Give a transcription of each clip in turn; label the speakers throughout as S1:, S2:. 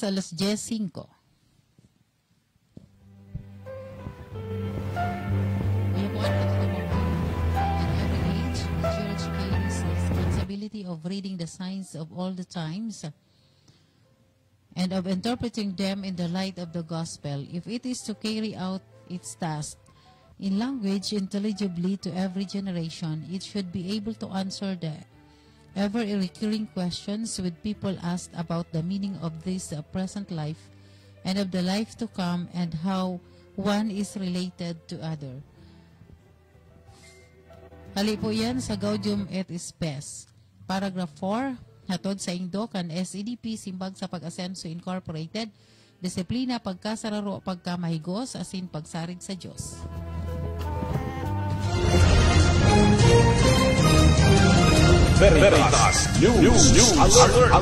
S1: Oras, 10:05. Of reading the signs of all the times and of interpreting them in the light of the gospel, if it is to carry out its task in language intelligibly to every generation, it should be able to answer the ever-recurring questions with people asked about the meaning of this present life and of the life to come and how one is related to other. Hali po yan sa Gaudium et Spes. Paragraph 4, hatod sa Indo kan SEDP Simbag sa Pag-Asenso Incorporated, disiplina, pagkasararo, pagkamahigos, asin pagsarig sa Diyos.
S2: Veritas News Alert.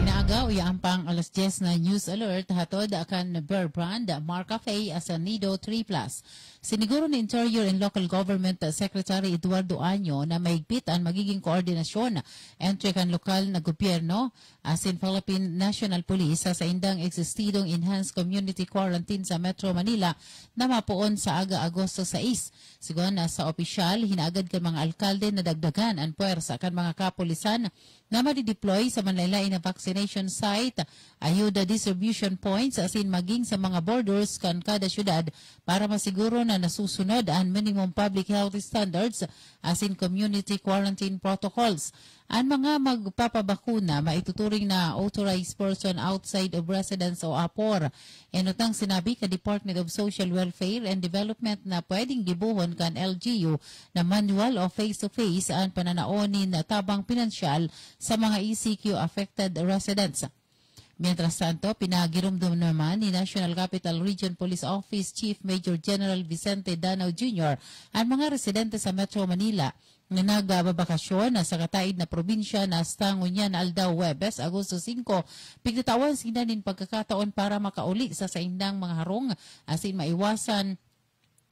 S1: Naagaw, iampang 10:00 na News Alert, hatod akan Bear Brand, Mark Cafe, asa Nido 3+. Siniguro ni Interior and Local Government Secretary Eduardo Año na mahigpit ang magiging koordinasyon entre kan lokal na gobyerno asin Philippine National Police sa indang existidong enhanced community quarantine sa Metro Manila na mapuon sa aga Agosto 6. Sigon na sa opisyal, hinaagad kan mga alkalde na dagdagan ang puwersa kan mga kapulisan na madideploy sa manlaylay na vaccination site, ayuda distribution points asin maging sa mga borders kan kada syudad para masiguro na nasusunod ang minimum public health standards asin community quarantine protocols. Ang mga magpapabakuna maituturing na authorized person outside of residence o APOR. Enotang sinabi ka Department of Social Welfare and Development na pwedeng gibuhon kan LGU na manual o face-to-face ang pananaonin na tabang pinansyal sa mga ECQ affected residents. Mientras tanto, pinagirumdum naman ni National Capital Region Police Office Chief Major General Vicente Danao Jr. ang mga residente sa Metro Manila na nagbabakasyon sa kataid na probinsya na Stangunyan, Aldao, Huwebes, Agosto 5, pignatawan sinanin pagkakataon para makauli sa indang mga harong asin maiwasan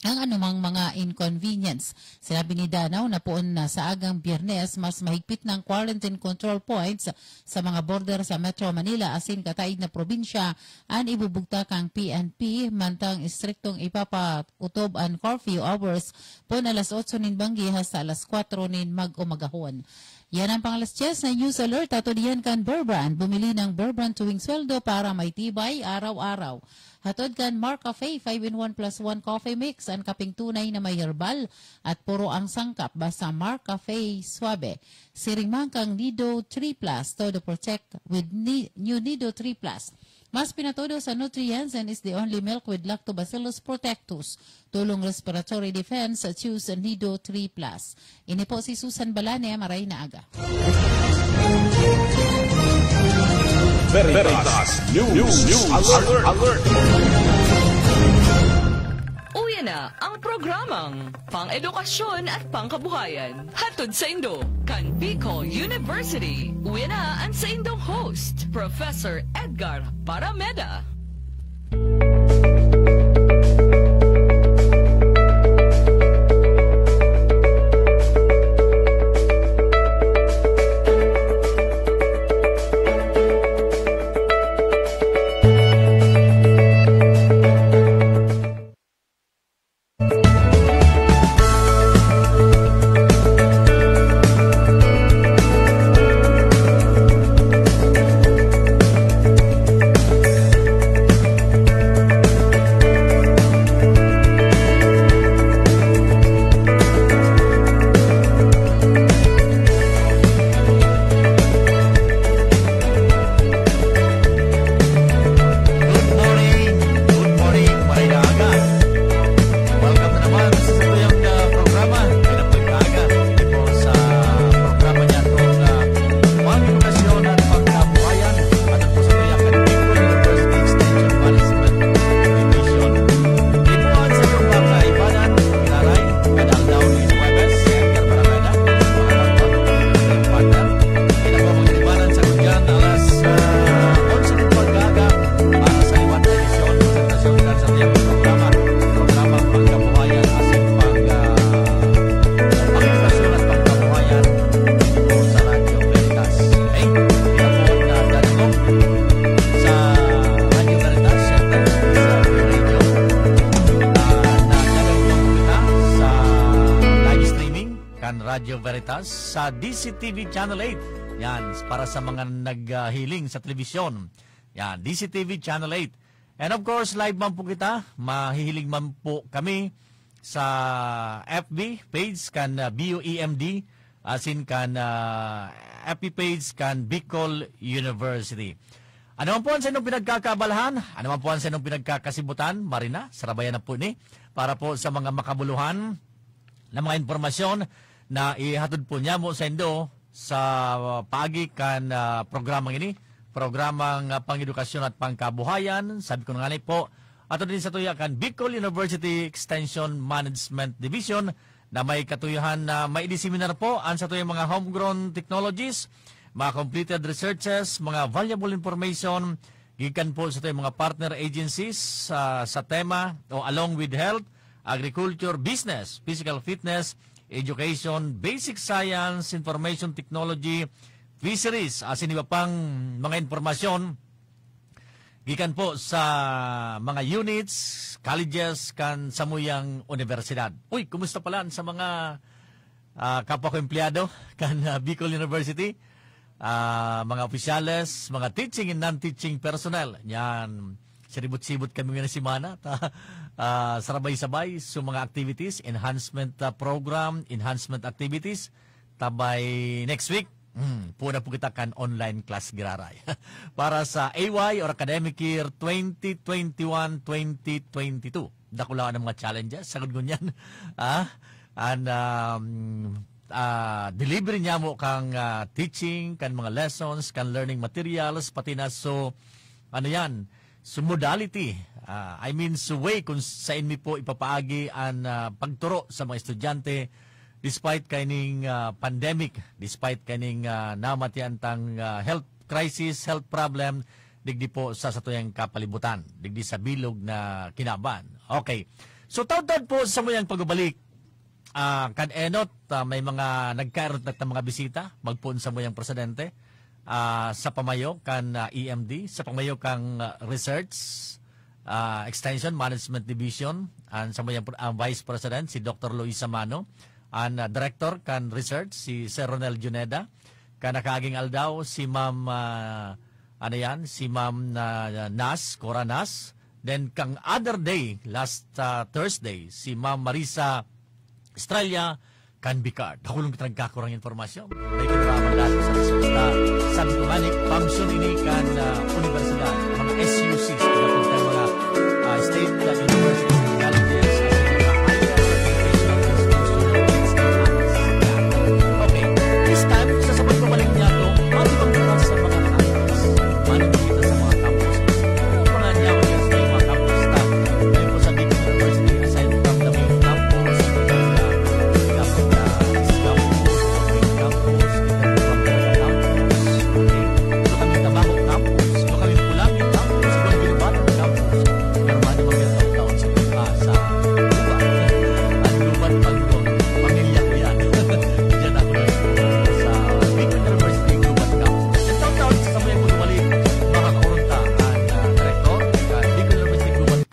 S1: ang anumang mga inconvenience. Sinabi ni Danao na poon na sa agang Biyernes, mas mahigpit ng quarantine control points sa mga border sa Metro Manila asin kataid na probinsya ang ibubugta kang PNP mantang istriktong ipapautob ang curfew hours po na 8:00 nin banggi hasta 4:00 nin mag-umagahon. Yan ang pang 10:00 na News Alert. Ato diyan kan Bear Brand. Bumili ng Bear Brand tuwing sweldo para may tibay araw-araw. Hatod kan Mark Cafe 5-in-1+1 coffee mix ang kaping tunay na may herbal at puro ang sangkap basta Mark Cafe Suabe. Siringmang kang Nido 3+, todo protect with new Nido 3+. Mas pinatodo sa nutrients and is the only milk with Lactobacillus protectus. Tulong respiratory defense, choose Nido 3+. Ini po si Susan Balane, maray na aga.
S2: Veritas News Alert.
S3: Uwi na ang programang pang-edukasyon at pangkabuhayan. Hatod sa Indo, kan Bicol University. Uwi na ang sa Indong host, Professor Edgar Parameda.
S4: Radio Veritas sa DCTV Channel 8. Yan, para sa mga naghiling sa telebisyon. Yan, DCTV Channel 8. And of course, live man po kita. Mahihiling man po kami sa FB page kan BUEMD, asin kan FB page kan Bicol University. Ano man po ang sa inyong pinagkakabalahan, ano man po ang sa inyong pinagkakasibutan, Marina, sarabayan na po ni, para po sa mga makabuluhan na mga informasyon na ihatod po niya mo sa indo sa paagi kan programang ini, programang pang-edukasyon at pangkabuhayan. Sabi ko nga po, ato din sa tuya kan Bicol University Extension Management Division na may katuyuhan na may diseminar po ang sa tuyang mga homegrown technologies, mga completed researches, mga valuable information, gikan po sa tuyang mga partner agencies sa tema o along with health, agriculture, business, physical fitness, education, basic science, information technology, fisheries, asin iba pang mga informasyon gikan po sa mga units, colleges, kan samuyang universidad. Uy, kumusta pala sa mga kapwa ko empleyado kan Bicol University? Mga opisyales, mga teaching and non-teaching personnel. Yan, siribot-sibot kami ngayon si Mana. Sarabay-sabay sa mga activities, enhancement program, enhancement activities. Tabay next week, puna po kita kan online class giraray. Para sa AY or Academic Year 2021-2022. Dakulaan ng mga challenges. Sagod ko niyan. Delivery niya mo kang teaching, kan mga lessons, kan learning materials, pati na so, ano yan, so modality. I mean, so way kung saan mi po ipapaagi ang pagturo sa mga estudyante despite kaning pandemic, despite kaning namatian tang health crisis, health problem, digdi po sa satuyang kapalibutan, digdi sa bilog na kinaban. Okay. So, taon-taon po sa muyang pagbabalik, kan enot, may mga nagkaroon na mga bisita, magpuon sa muyang presidente, sa pamayo kan EMD, sa pamayo kang research, extension management division, and sa muyang vice president, si Dr. Luisa Mano, and director kan research, si Sir Ronel Juneda, kan nakaging aldaw, si Ma'am, si Ma'am Nas, Cora Nas, then kang other day, last Thursday, si Ma'am Marisa Estrella kan Bicard. Ako lang nagkakurang informasyon. May kinaraman dahil sa resulta. Sabi ko nga, function ini kan universidad, mga SUCs, mga state universities, colleges, okay, this time, sasabot ko balik niya ito, matibang kita sa mga campus. Matibang kita sa mga campus. Mga niya ko yan sa mga campus staff. Ngayon po sa Bicol University, aside from the main campus,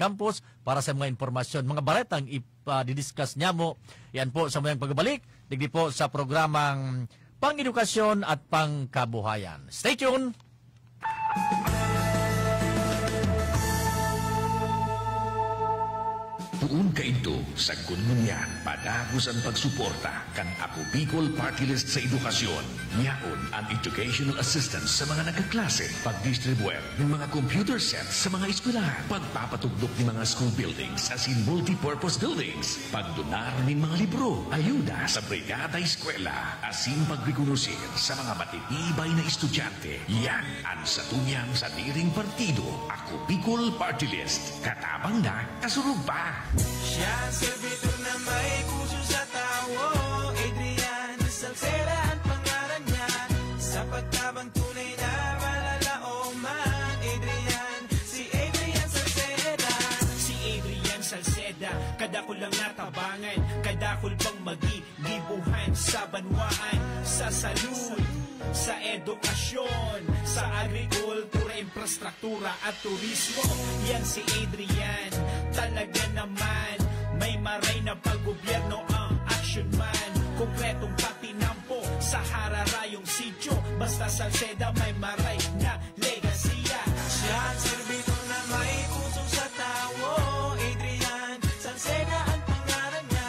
S4: campus para sa mga informasyon, mga baretang i-discuss niya mo. Yan po sa mga pagbabalik. Digdi po sa programang pang-edukasyon at pangkabuhayan. Stay tuned!
S5: Tuon ka ito sa gunmunyan, padagos ang pagsuporta kan Ako Bicol Party List sa edukasyon. Niyaon ang educational assistance sa mga nagkaklase, pagdistribuer ng mga computer sets sa mga eskwelahan, pagpapatugdok ng mga school buildings as in multi-purpose buildings, pagdonar ng mga libro, ayuda sa brigada eskwela, asin pagrekonusir sa mga matitibay na estudyante. Yan ang satunyang sa diring partido, Ako Bicol Party List. Katabang na, kasurog pa.
S6: Siya ang servidor na may puso sa tao, Adrian Salceda ang pangalan niya. Sa pagtabang tunay na malalaoman, si Adrian Salceda.
S7: Si Adrian Salceda, kadakol lang natabangan, kadakol bang magigibuhan sa banwaan, sa salud, sa edukasyon, sa agrikultura, infrastruktura at turismo. Yan si Adrian, talaga naman may maray na paggobyerno ang action man, konkretong Basta Salceda may maray na legasiya.
S6: Siya ang serbito na may puso sa tao. Adrian Salceda ang pangalan niya.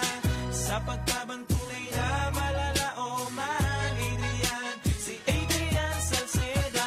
S6: Sa pagtabang tunay na malalaoman. Adrian, si Adrian Salceda.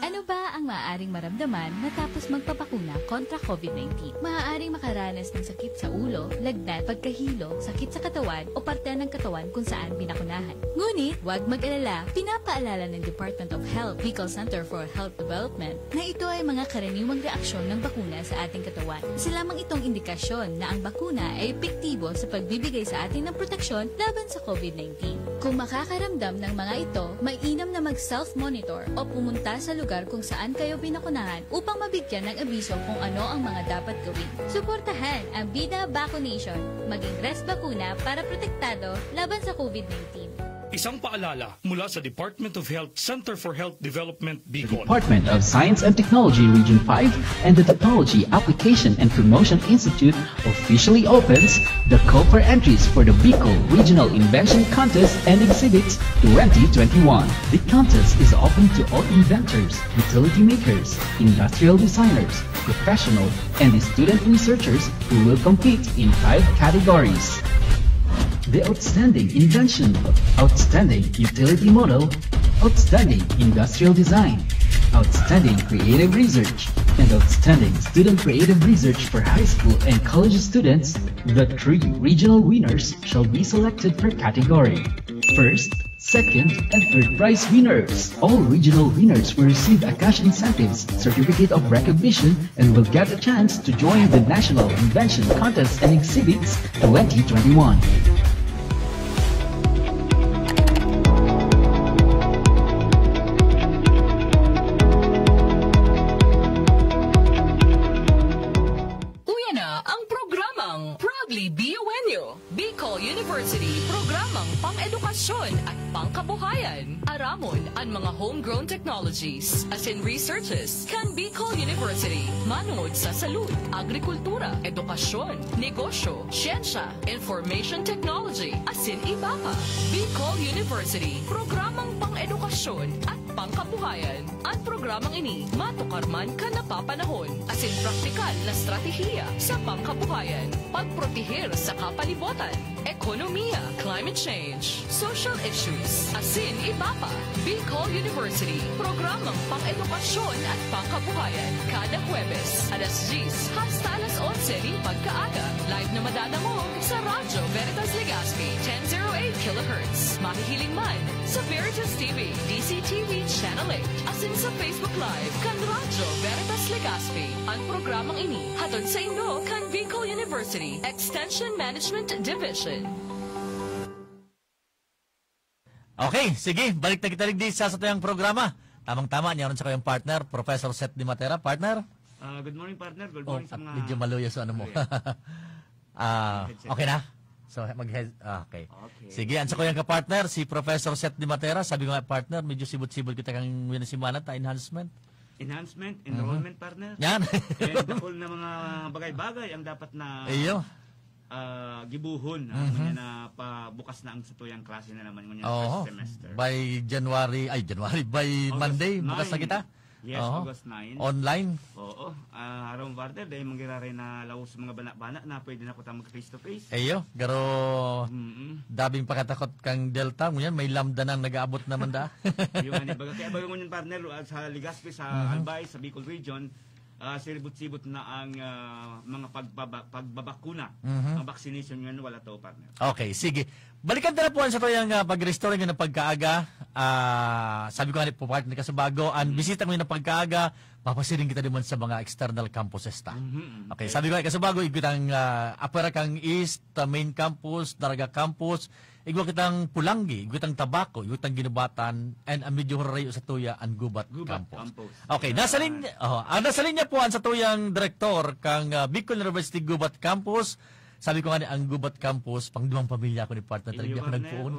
S8: Ano ba ang maaaring maramdaman matapos magpapakuna kontra COVID-19? Maaaring makaranas ng sakit sa ulo, lagnat, pagkahilo, sakit sa katawan o parte ng katawan kung saan binakunahan. Ngunit, huwag mag-alala. Pinapaalala ng Department of Health, Bicol Center for Health Development na ito ay mga karaniwang reaksyon ng bakuna sa ating katawan. Isa lamang itong indikasyon na ang bakuna ay epektibo sa pagbibigay sa atin ng proteksyon laban sa COVID-19. Kung makakaramdam ng mga ito, mainam na mag-self-monitor o pumunta sa lugar kung saan kayo binakunahan upang mabigyan ng abiso kung ano ang mga dapat gawin. Suportahan ang Bida Vaccination, maging rest bakuna para protektado laban sa COVID-19.
S9: Isang paalala mula sa Department of Health, Center for Health Development, Bicol.
S10: Department of Science and Technology Region 5 and the Technology Application and Promotion Institute officially opens the call for entries for the Bicol Regional Invention Contest and Exhibits 2021. The contest is open to all inventors, utility makers, industrial designers, professional, and student researchers who will compete in 5 categories. The outstanding invention, outstanding utility model, outstanding industrial design, outstanding creative research, and outstanding student creative research for high school and college students. The 3 regional winners shall be selected per category. First, second, and third prize winners. All regional winners will receive a cash incentives, certificate of recognition, and will get a chance to join the National Invention Contest and Exhibits 2021.
S3: Proudly BUNU, Bicol University, programang pang-edukasyon at pangkabuhayan. Aramon ang mga homegrown technologies, as in researches, kan Bicol University. Manood sa salud, agrikultura, edukasyon, negosyo, siyensya, information technology, as in iba pa. Bicol University, programang pang-edukasyon at pangkabuhayan. Ang programang ini, matukar man ka napapanahon, as in praktikal na strategiya sa pangkabuhayan, pagprotehir sa kapalibutan, ekonomiya, climate change, social issues, asin iba pa. Bicol University, programang pang-edukasyon at pangkabuhayan, kada Huwebes, alas 10 hasta alas 11 rin pagkaaga. Live na madadamog sa Radyo Veritas Legazpi, 1008 kHz. Mahihiling man sa Veritas TV, DCTV Channel 8, asin sa Facebook Live, kan Radyo Veritas Legazpi. Ang programang ini, hatod sa Indo, kan Bicol University, Extension Management Division.
S4: Okay, sige, balik na kita ligdi sa tuyang programa. Tamang-tama, niya rin sa kayong partner, Professor Seth Di Matera. Partner?
S11: Good morning, partner. Good morning sa mga...
S4: Medyo maluya sa ano mo. Okay na? So, okay. Sige, ang sa kayong ka-partner, si Professor Seth Di Matera. Sabi ko nga, partner, medyo sibot-sibot kita kang winasimanat na enhancement.
S11: Enhancement, enrollment, partner.
S4: Yan.
S11: And all na mga bagay-bagay ang dapat na...
S4: Iyo.
S11: Gibuhon na pabukas na ang satuyang klase na naman ngunyan first semester.
S4: By Monday, bukas na kita?
S11: Yes, August 9.
S4: Online?
S11: Oo. Aram partner, dahil mangyari na laos mga bana-bana na pwede na ko tayo mag-face-to-face.
S4: Eyo, garo dabing pakatakot kang Delta, ngunyan may lambda nang nag-aabot naman da.
S11: Yung kaya bago ngunyan partner, sa Legazpi, sa Albay, sa Bicol Region, sibot-sibot na ang mga pagbabakuna. Ang vaccination yun, wala to, partner.
S4: Okay, sige. Balikan na po sa tuyang pag-restore ng pagkaaga. Sabi ko nga po, partner ka sa bago. Ang bisita mo yung pagkaaga, papasiring kita naman sa mga external campuses ta. Okay, sabi ko nga sa bago, ikutang apara kang East, Main Campus, Daraga Campus, igwa kitang Pulangi, igwa kitang Tabaco, igwa kitang Ginubatan, and ang medyo horayo sa tuya ang Gubat Campus. Okay, nasa linya po ang sa tuyang direktor kang Bicol University Gubat Campus. Sabi ko nga ang Gubat Campus, pang dumang pamilya ko ni partner, talaga ako nagpuon.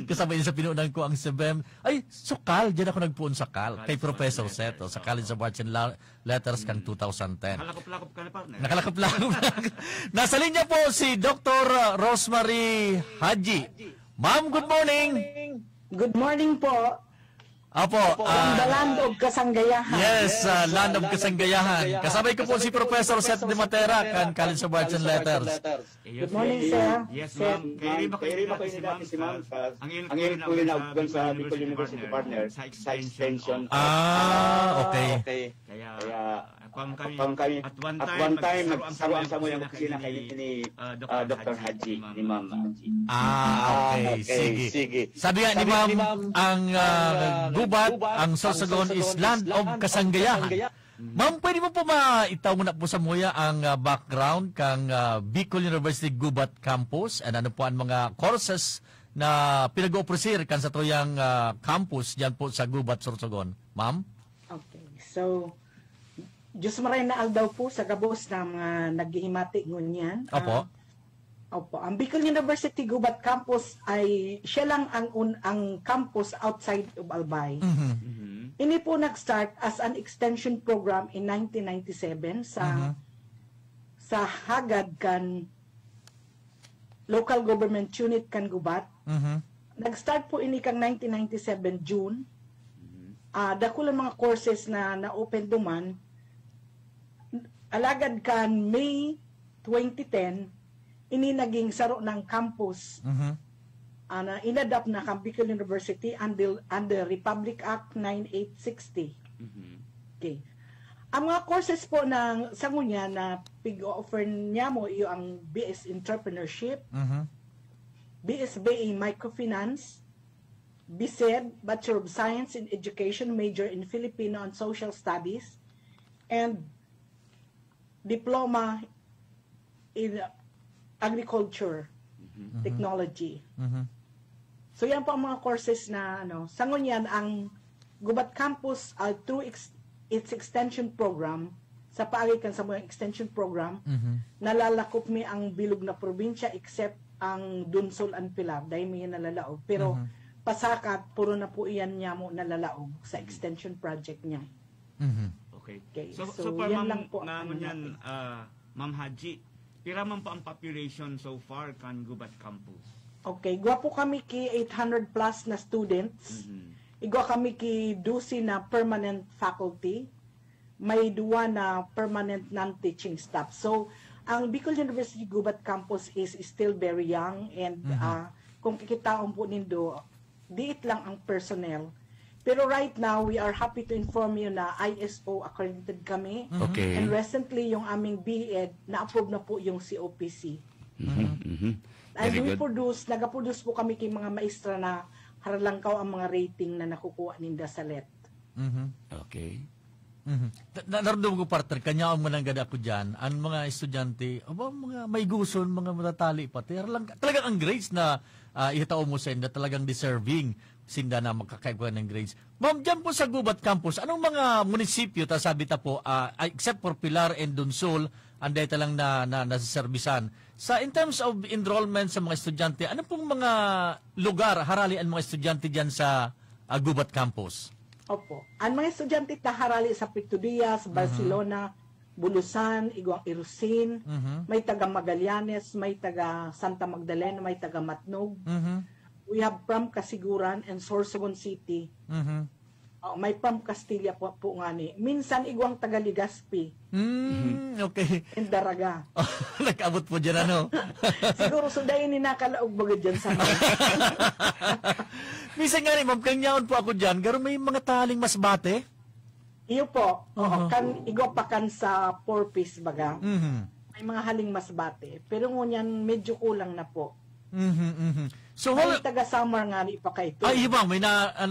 S4: Kasama yun sa pinuunan ko ang SEBEM. Ay, sukal, dyan ako nagpuon sa CAL, kay Professor Seto, sa College of Arts and Letters kang 2010.
S11: Nakalakop-lakop ka na, partner.
S4: Nakalakop-lakop. Nasa linya po si Dr. Rosemary Haji. Ma'am, good morning.
S12: Good morning po.
S4: Apo,
S12: From the land of Kasanggayahan.
S4: yes, Land of Kasanggayahan. Kasabay ko po si Professor Seth de Matera kan College of Arts and Letters.
S12: Good morning, sir.
S11: Yes, ma'am. Kayo rin ba kayo dati si ma'am? Ang iyon po yun sa Bicol University partner sa extension.
S4: Okay.
S11: Kaya kami at one time nagsaruan sa mga opisina ni Dr. Haji, ni Ma'am Haji.
S4: Okay. Sige. Sabi nga ni Ma'am, ang gubat, ang Sorsogon is Land of Kasanggayahan. Ma'am, pwede mo po maitaw muna po sa muya ang background kang Bicol University Gubat Campus and ano po ang mga courses na pinag-opresir kan sa tuyang campus dyan po sa Gubat, Sorsogon. Ma'am?
S12: Okay. So, Diyos maray na aldaw po sa gabos na mga naghihimati ngunyan.
S4: Opo.
S12: Opo. Ang Bicol University Gubat Campus ay siya lang ang campus outside of Albay. Ini po nag-start as an extension program in 1997 sa Hagad kan local government unit kan Gubat. Nag-start po ini kang 1997 June. Dakulan mga courses na na-open duman. Alagad kan May 2010, ini naging saro ng campus. Inadapt na kang Bicol University under Republic Act 9860. Okay. Ang mga courses po ng sangunya na pig-offer niya mo iyo ang BS Entrepreneurship, BSBA Microfinance, BSED, Bachelor of Science in Education, major in Filipino and Social Studies, and Diploma in Agriculture Technology. So yan po ang mga courses na sangon yan ang Gubat Campus through its extension program sa paagikan sa mga extension program nalalakop mi ang bilog na probinsya except ang Dunsol and Pilar dahil may nalalaog pero pasakat puro na po iyan niya mo nalalaog sa extension project niya. Okay. So
S11: yan
S12: lang po
S11: yan, Ma'am Haji, pira man po ang population so far kan Gubat Campus?
S12: Okay, gwapo kami ki 800 plus na students. Igwa kami ki 12 na permanent faculty. May 2 na permanent non-teaching staff. So, ang Bicol University Gubat Campus is still very young and kung kikitaon po nindo, diit lang ang personnel. Pero right now, we are happy to inform you na ISO accredited kami.
S11: Okay.
S12: And recently, yung aming BEd, na-approve na po yung COPC. And nag-produce po kami kay mga maestra na haralangkaw ang mga rating na nakukuha ninda sa LET.
S11: Okay.
S4: Naramdaman ko, partner, kanya ang mananggad ako dyan, ang mga estudyante, mga may guson, mga matatali pati, talagang ang grades na ihatao mo sa inda, talagang deserving sinda na makakaikuha ng grades. Ma'am, dyan po sa Gubat Campus, anong mga munisipyo, sabi ta po, except for Pilar and Dunsol, anday talang na nasaservisan. In terms of enrollment sa mga estudyante, ano pong mga lugar harali ang mga estudyante dyan sa Gubat Campus?
S12: Opo. Ang mga estudyante taharali sa Puerto Diaz, Barcelona, Bulusan, Iguang Irusin, may taga Magallanes, may taga Santa Magdalena, may taga Matnog. We have from Kasiguran and Sorsogon City. May from Castilla po nga ni. Minsan Iguang taga Legazpi.
S4: Okay.
S12: And Daraga.
S4: Nag-abot po dyan, ano?
S12: Siguro sudayin ni nakalaog baga dyan sa mga.
S4: Minsan nga rin, ma'am, kanyaon po ako dyan, garo may mga taling masbate?
S12: Iyo po. Kan igwa pa kan sa 4-piece baga. May mga haling masbate. Pero ngunyan medyo kulang na po.
S4: So,
S12: may taga Samar nga ni pa kayo.
S4: Ay, ibang, may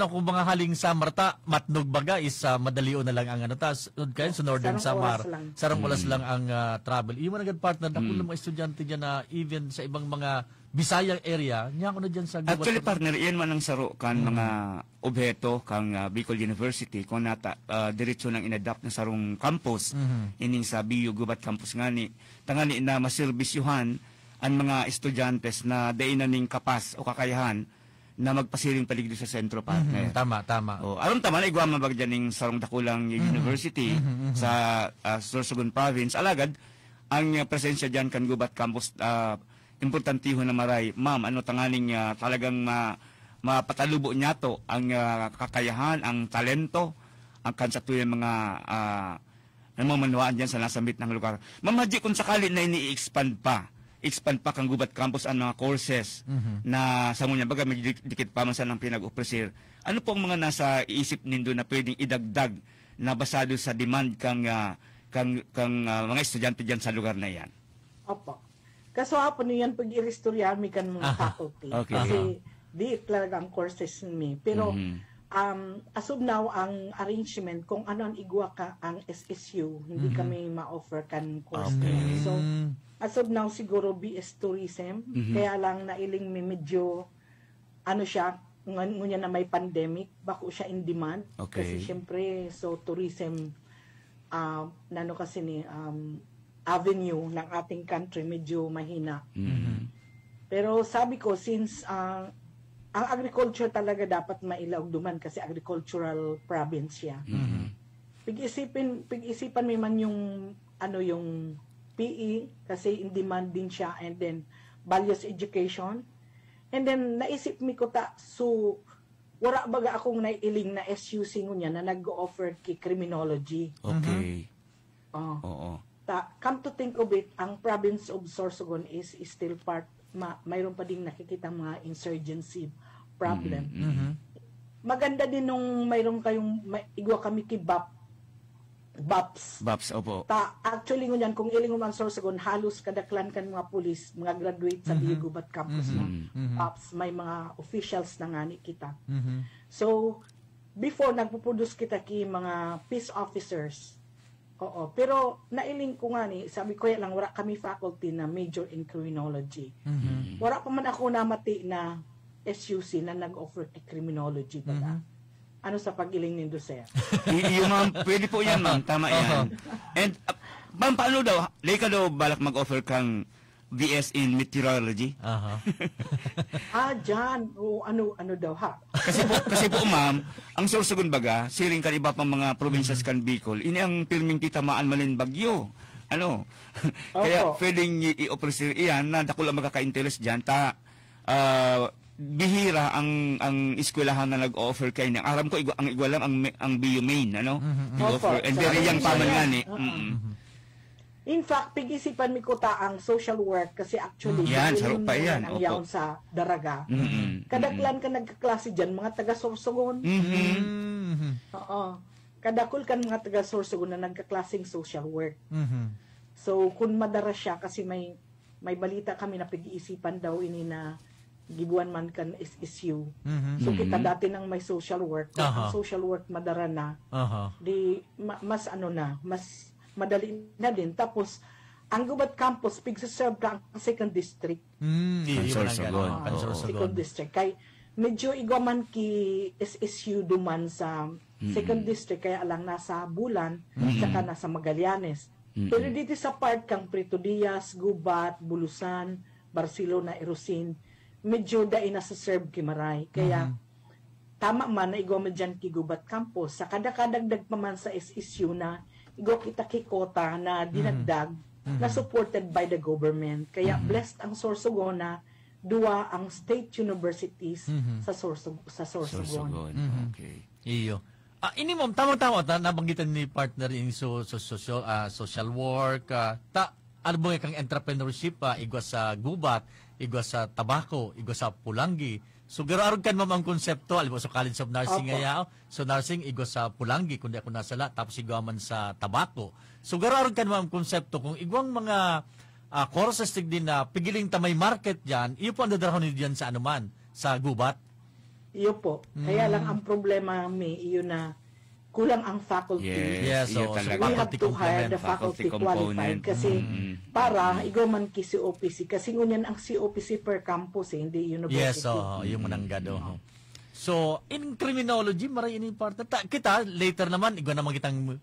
S4: kung mga haling Samar Matnog baga is madalion na lang ang kayo sa Northern Samar. Sarang oras lang ang travel. Iwan agad partner, nakulang mga estudyante dyan na even sa ibang mga Bisaya area, niya ko na dyan sa Gubat.
S11: Actually, partner, iyan man ang saro kan mga objeto kang Bicol University kung diretso nang inadapt na sarong campus ining sa BU Gubat Campus nga ni tangani na maserbisyuhan ang mga estudyantes na dainan ning kapas o kakayahan na magpasiring paligid sa sentro, partner.
S4: Tama.
S11: Aron tama na igwa mabag dyan ning sarong dakulang university sa Sorsogon Province. Alagad, ang presensya dyan kan Gubat Campus importantiho na maray. Ma'am, ano tanganing talagang mapatalubo niya to ang kakayahan, ang talento, ang kansatuyan mga manawaan dyan sa nasambit ng lugar. Ma'am Haji, kung sakali na ini-expand pa kang Gubat Campus ang mga courses na sa mga baga may dikit pa man sa nang pinag-offer. Ano po ang mga nasa isip nindo na pwedeng idagdag na basado sa demand kang mga estudyante dyan sa lugar na yan?
S12: Opo. Kaso hapon yan pag-i-restorya mi kan mga faculty.
S11: Okay.
S12: Kasi di talaga ang courses mi. Pero as of now, ang arrangement, kung ano ang igwa ka ang SSU, hindi kami ma-offer kan course.
S4: Okay.
S12: So, as of now, siguro BS Tourism. Kaya lang nailing mi medyo, ano siya, ngunya na may pandemic, bako siya in demand.
S11: Okay.
S12: Kasi syempre, so tourism, nano kasi ni, avenue ng ating country, medyo mahina. Pero sabi ko, since, ang agriculture talaga dapat mailaog duman kasi agricultural province siya. Pag-isipan may man yung yung PE kasi in demand din siya, and then values education. And then naisip mi ko so wala baga akong naiiling na SUC ngunya na nag-offer ki criminology.
S11: Okay.
S12: Oo. Come to think of it, ang province of Sorsogon is still part mayroon pa ding nakikita mga insurgency problem. Maganda din nung mayroon kayong igwa kami kay BAPS.
S11: BAPS, opo.
S12: Actually ngunyan, kung iling ang Sorsogon, halos kadaklan kan mga pulis, mga graduate sa Gubat Campus na BAPS, may mga officials na nga ni kita. So, before, nagpuproduce kita ki mga peace officers. Oo, pero nailing ko nga ni, sabi ko lang, wala kami faculty na major in criminology. Wala pa man ako namati na SUC na nag-offer ki criminology ba? Ano sa pag-iling nindo, sir?
S11: Yung ma'am, pwede po yan, ma'am. Tama yan. And, ma'am, paano daw? Lay ka daw balak mag-offer kang BS in meteorology?
S12: Dyan. O, ano daw, ha?
S11: Kasi po, ma'am, ang Sorsogon baga, siring kan iba pang mga provinces kan Bicol, ini ang pirming titamaan malin bagyo. Kaya pwedeng i-offer iyan na dako lang magkaka-interest dyan. Bihira ang eskwelahan na nag-offer kay nang aram ko ang igwa lang ang BU main, offer. And very young pa man nga ni.
S12: In fact, pag-isipan mi ko ang social work kasi actually
S11: yan, sarap pa yan.
S12: Ang yaon sa Daraga. Kadaklan ka nagkaklase dyan, mga taga Sorsogon. Oo. Kadakul kan mga taga Sorsogon na nagkaklaseng social work. So, kung madara siya, kasi may balita kami na pag-iisipan daw ini na gibuan man kan SSU. So, kita dati nang may social work. Ang social work madara na. Di, mas mas madali na din. Tapos, ang Gubat Campus, pigsaserve ka ang second district. Second district. Kay, medyo igaman ki SSU duman sa second district, kaya lang nasa Bulan, saka nasa Magallanes. Pero dito sa part kang Prito Diaz, Gubat, Bulusan, Barcelona, Erosin, medyo dahil nasa serve ki Maray. Kaya, tama man na igaman dyan ki Gubat Campus. Sa kadagdag pa man sa SSU na igo kita kikota na dinagdag na supported by the government. Kaya blessed ang Sorsogon na duwa ang state universities sa Sorsogon.
S11: Okay.
S4: Iyo. Ini ma'am, tama-tama nabanggitan ni partner in social work. Ano ba kang entrepreneurship, igwa sa Gubat, igwa sa Tabaco, igwa sa Pulangi. So, gararon kan ma'am ang konsepto, alam mo, sa College of Nursing ngayon. So, nursing, igwa sa Pulangi, kundi ako nasala, tapos igwa man sa Tabaco. So, gararon kan ma'am ang konsepto, kung igwang mga courses din na pigiling tamay market dyan, iyo po ang dadarahon nyo dyan sa anuman, sa Gubat?
S12: Iyo po. Kaya lang ang problema iyo na kulang ang faculty.
S11: Yes,
S12: so we have to hire the faculty qualified kasi para igaman ki COPC kasi ngunyan ang COPC per campus hindi university.
S4: Yes, yung mananggado. So, in criminology, maray ini partner. Kita, later naman, igwa naman kitang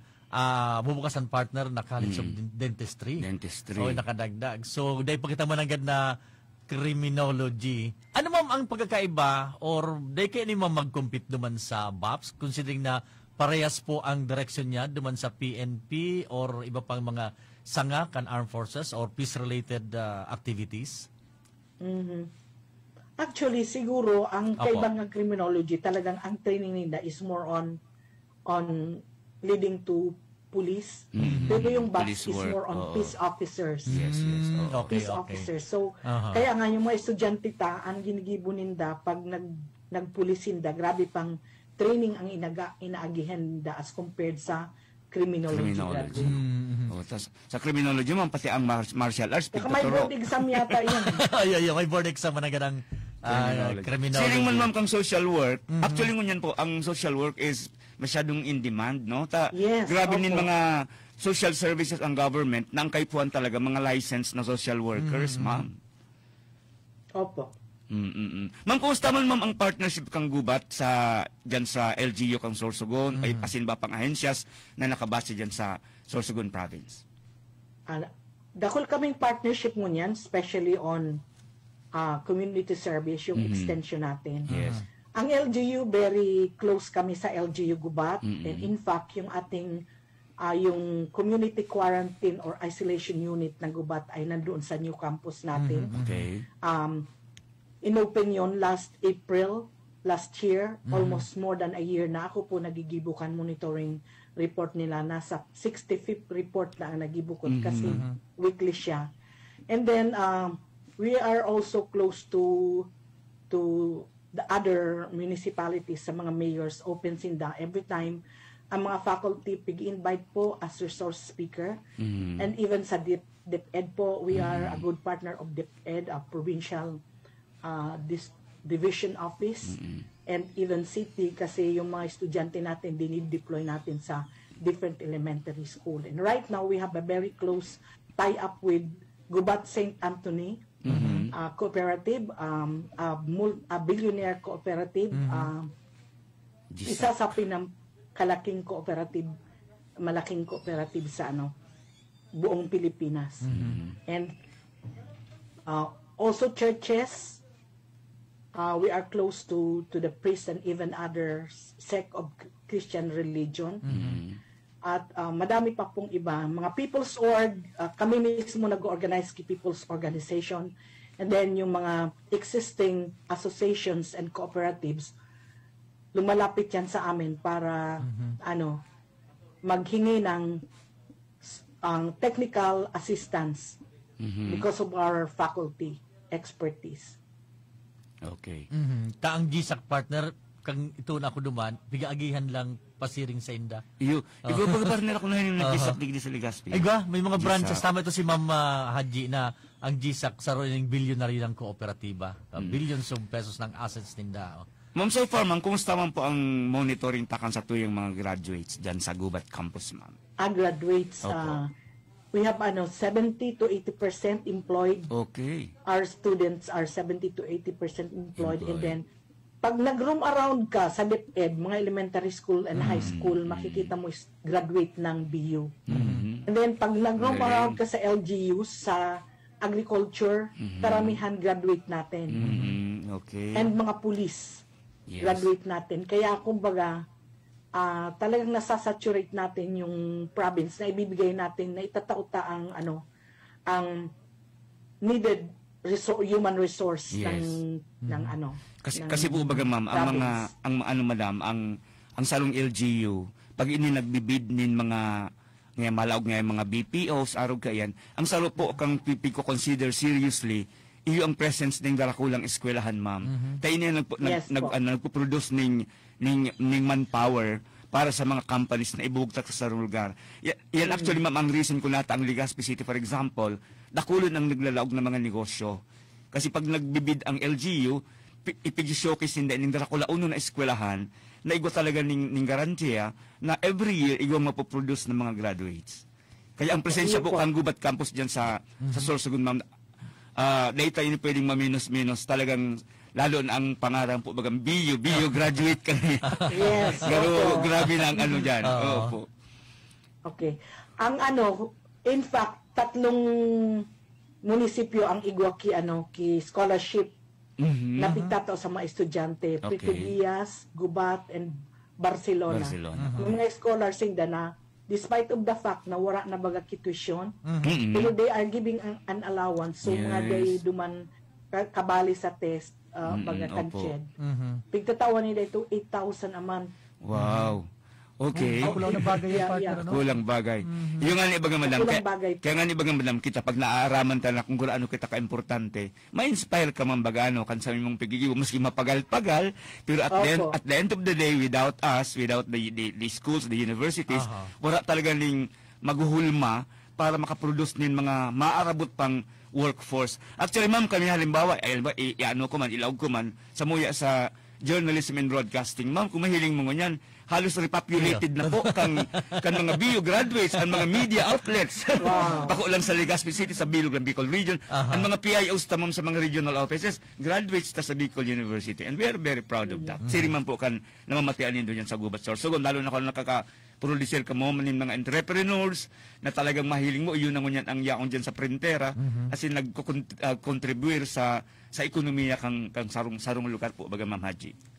S4: bubukasan partner na College of Dentistry. So, nakadagdag. So, dahil pa kita mananggad na criminology. Ano ma'am ang pagkakaiba or dahil kayo ni ma'am mag-compete duman sa BAPS considering na parehas po ang direksyon niya duman sa PNP or iba pang mga sanga kan armed forces or peace-related activities?
S12: Actually, siguro, ang
S4: Opo.
S12: kaibang ng criminology, talagang ang training nila is more on leading to police. Pero yung
S11: Police
S12: batch is
S11: work,
S12: more on
S11: oo.
S12: peace officers.
S11: Yes, yes. oo.
S4: Okay,
S12: Peace
S4: okay.
S12: officers. So,
S4: Aha.
S12: kaya nga yung mga estudyante ang ginigibo ninda pag nagpulisinda, grabe pang training ang inaagihan ninda as compared sa criminology.
S11: Criminology.
S12: graduate.
S11: Oh, tas, sa criminology man, pati ang martial arts,
S12: Saka may
S11: pagtuturo.
S12: board exam yata yan.
S4: Ay, may board exam na ganang criminology.
S11: Siling man ma'am kang social work, actually ngunyan po, ang social work is masyadong in demand, no?
S12: Yes,
S11: Grabe din
S12: opo.
S11: mga social services ang government na ang kaipuan talaga mga licensed na social workers, ma'am.
S12: Opo.
S11: Ma'am, kumusta man ma'am ang partnership kang gubat dyan sa LGU kang Sorsogon, ay asin ba pang ahensyas na nakabase dyan sa Sorsogon Province?
S12: Dakol kaming partnership mo niyan, especially on community service, yung extension natin.
S11: Yes.
S12: Ang LGU, very close kami sa LGU Gubat. And in fact, yung ating yung community quarantine or isolation unit ng Gubat ay nandoon sa new campus natin.
S11: Okay.
S12: Inopen yun last April, last year, almost more than a year na. Ako po nagigibukan monitoring report nila. Nasa 65th report na ang nagibukod kasi weekly siya. And then, we are also close to the other municipalities sa mga mayors, open sinda. Every time, ang mga faculty pig-invite po as resource speaker. And even sa DepEd po, we are a good partner of DepEd, a provincial this division office, and even city kasi yung mga estudyante natin, dinideploy natin sa different elementary school. And right now, we have a very close tie-up with Gubat St. Anthony Cooperative, a billionaire cooperative, isa sa pinakalaking cooperative, malaking cooperative sa buong Pilipinas. And also churches, we are close to the priests and even other sect of Christian religion. At madami pa pong iba. Mga People's Org, kami mismo nag-organize People's Organization. And then yung mga existing associations and cooperatives, lumalapit yan sa amin para maghingi ng technical assistance because of our faculty expertise.
S11: Okay.
S4: Taang GSAC partner, kang ito na ako duman, bigaagihan lang pasiring sa inda.
S11: Igo pag-partner ako na yung nag-GSAC digdi sa Legazpi.
S4: Ay ga, may mga branches.
S11: GSAC.
S4: Tama ito si Ma'am Haji na ang GSAC sa rin billionary ng kooperatiba. Billions of pesos ng assets ninda.
S11: Ma'am, so far, ma'am, kumusta man po ang monitoring takan sa tuyong mga graduates dyan sa Gubat Campus, ma'am?
S12: Graduates,
S11: Opo.
S12: we have 70 to 80% employed.
S11: Okay.
S12: Our students are 70 to 80% employed. And then, pag nag-roam around ka sa DepEd, mga elementary school and high school, makikita mo is graduate ng BU. And then, pag nag-roam around ka sa LGUs, sa agriculture, karamihan graduate natin.
S11: Okay.
S12: And mga police, graduate natin. Kaya, kumbaga, talagang nasasaturate natin yung province na ibibigay natin, na itatauta ang needed human resource ng
S11: kasi po baga ma'am, ang salong LGU, pag ini nagbibid nin mga malaog nga mga BPOs arog kayan, ang salo po kang pipi ko consider seriously iyo ang presence ning darakulang eskwelahan, ma'am. Tayo niya nagpo-produce ning manpower para sa mga companies na ibugtak sa sarong lugar. Yan actually, ma'am, ang reason ko nata ang Legazpi City, for example, dakulon ang naglalaog ng mga negosyo. Kasi pag nagbibid ang LGU, ipig-showcase hindi ng darakula uno na eskwelahan, na igo talaga ning garantiya na every year igo mapoproduce ng mga graduates. Kaya ang presensya po ang Gubat Campus dyan sa Sorsogon, ma'am, data yun pwedeng maminus-minus. Talagang, lalo na ang pangarang po, bagang BU graduate ka na.
S12: Yes.
S11: Pero grabe na ang dyan. Opo.
S12: Okay. Ang in fact, 3 munisipyo ang igwa ki scholarship na pigtato sa mga estudyante.
S11: Okay.
S12: Pitugias, Gubat, and Barcelona. Yung mga scholars na despite of the fact na wala na baga tuition, pero they are giving an allowance. So mga day duman kabali sa test baga kanched. Pigtatawan nila ito 8,000 a month.
S11: Wow. Okay.
S4: Kulang na bagay yung partner, ano?
S11: Kulang bagay. Yung nga ni Ibagang Madam,
S12: Kulang bagay.
S11: kaya nga ni Ibagang Madam, kita pag naaaraman ta na kung gaano kita ka-importante, ma-inspire ka man bagano kan sa imong pagiging maski mapagal-pagal, pero at the end of the day, without us, without the schools, the universities, wala talaga ning maguhulma para makaproduce nin mga maarabot pang workforce. Actually, ma'am, kami halimbawa, ilawag ko man, sa muya sa journalism and broadcasting, ma'am, kung mahiling mo ngunyan, halos repopulated na po kan mga BU graduates, ang mga media outlets. Bako lang sa Legazpi City, sa Bilog ng Bicol Region, ang mga PIOs tamam sa mga regional offices, graduates ta sa Bicol University. And we are very proud of that. Siri man po kan namamatian nindo yan sa Gubat Source. So, lalo na kung nakaka-producer ka mo, manin mga entrepreneurs na talagang mahiling mo, yun ang ngunyan ang yaon dyan sa printera, kasi nag-contribute sa ekonomiya kang sarong lugar po, baga Ma'am Haji.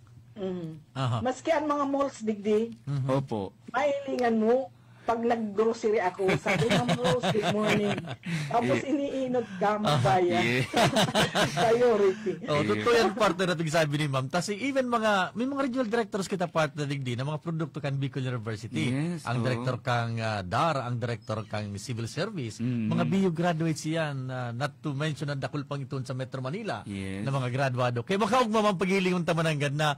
S12: Maski ang mga malls digdi,
S11: Opo.
S12: mahilingan mo pag nag-grocery ako, sabi ng rose, good morning. Tapos iniinot ka, mabayan. Priority.
S4: Totoo yan partner natin sabi ni ma'am. Tapos even may mga regional directors kita partner digdi na mga produkto kan Bicol University.
S11: Yes,
S4: ang director kang DAR, ang director kang Civil Service. Mga BU graduates yan, not to mention ang dakul pang ito sa Metro Manila na mga graduado. Kaya makaog mamang pagilingon tamananggan na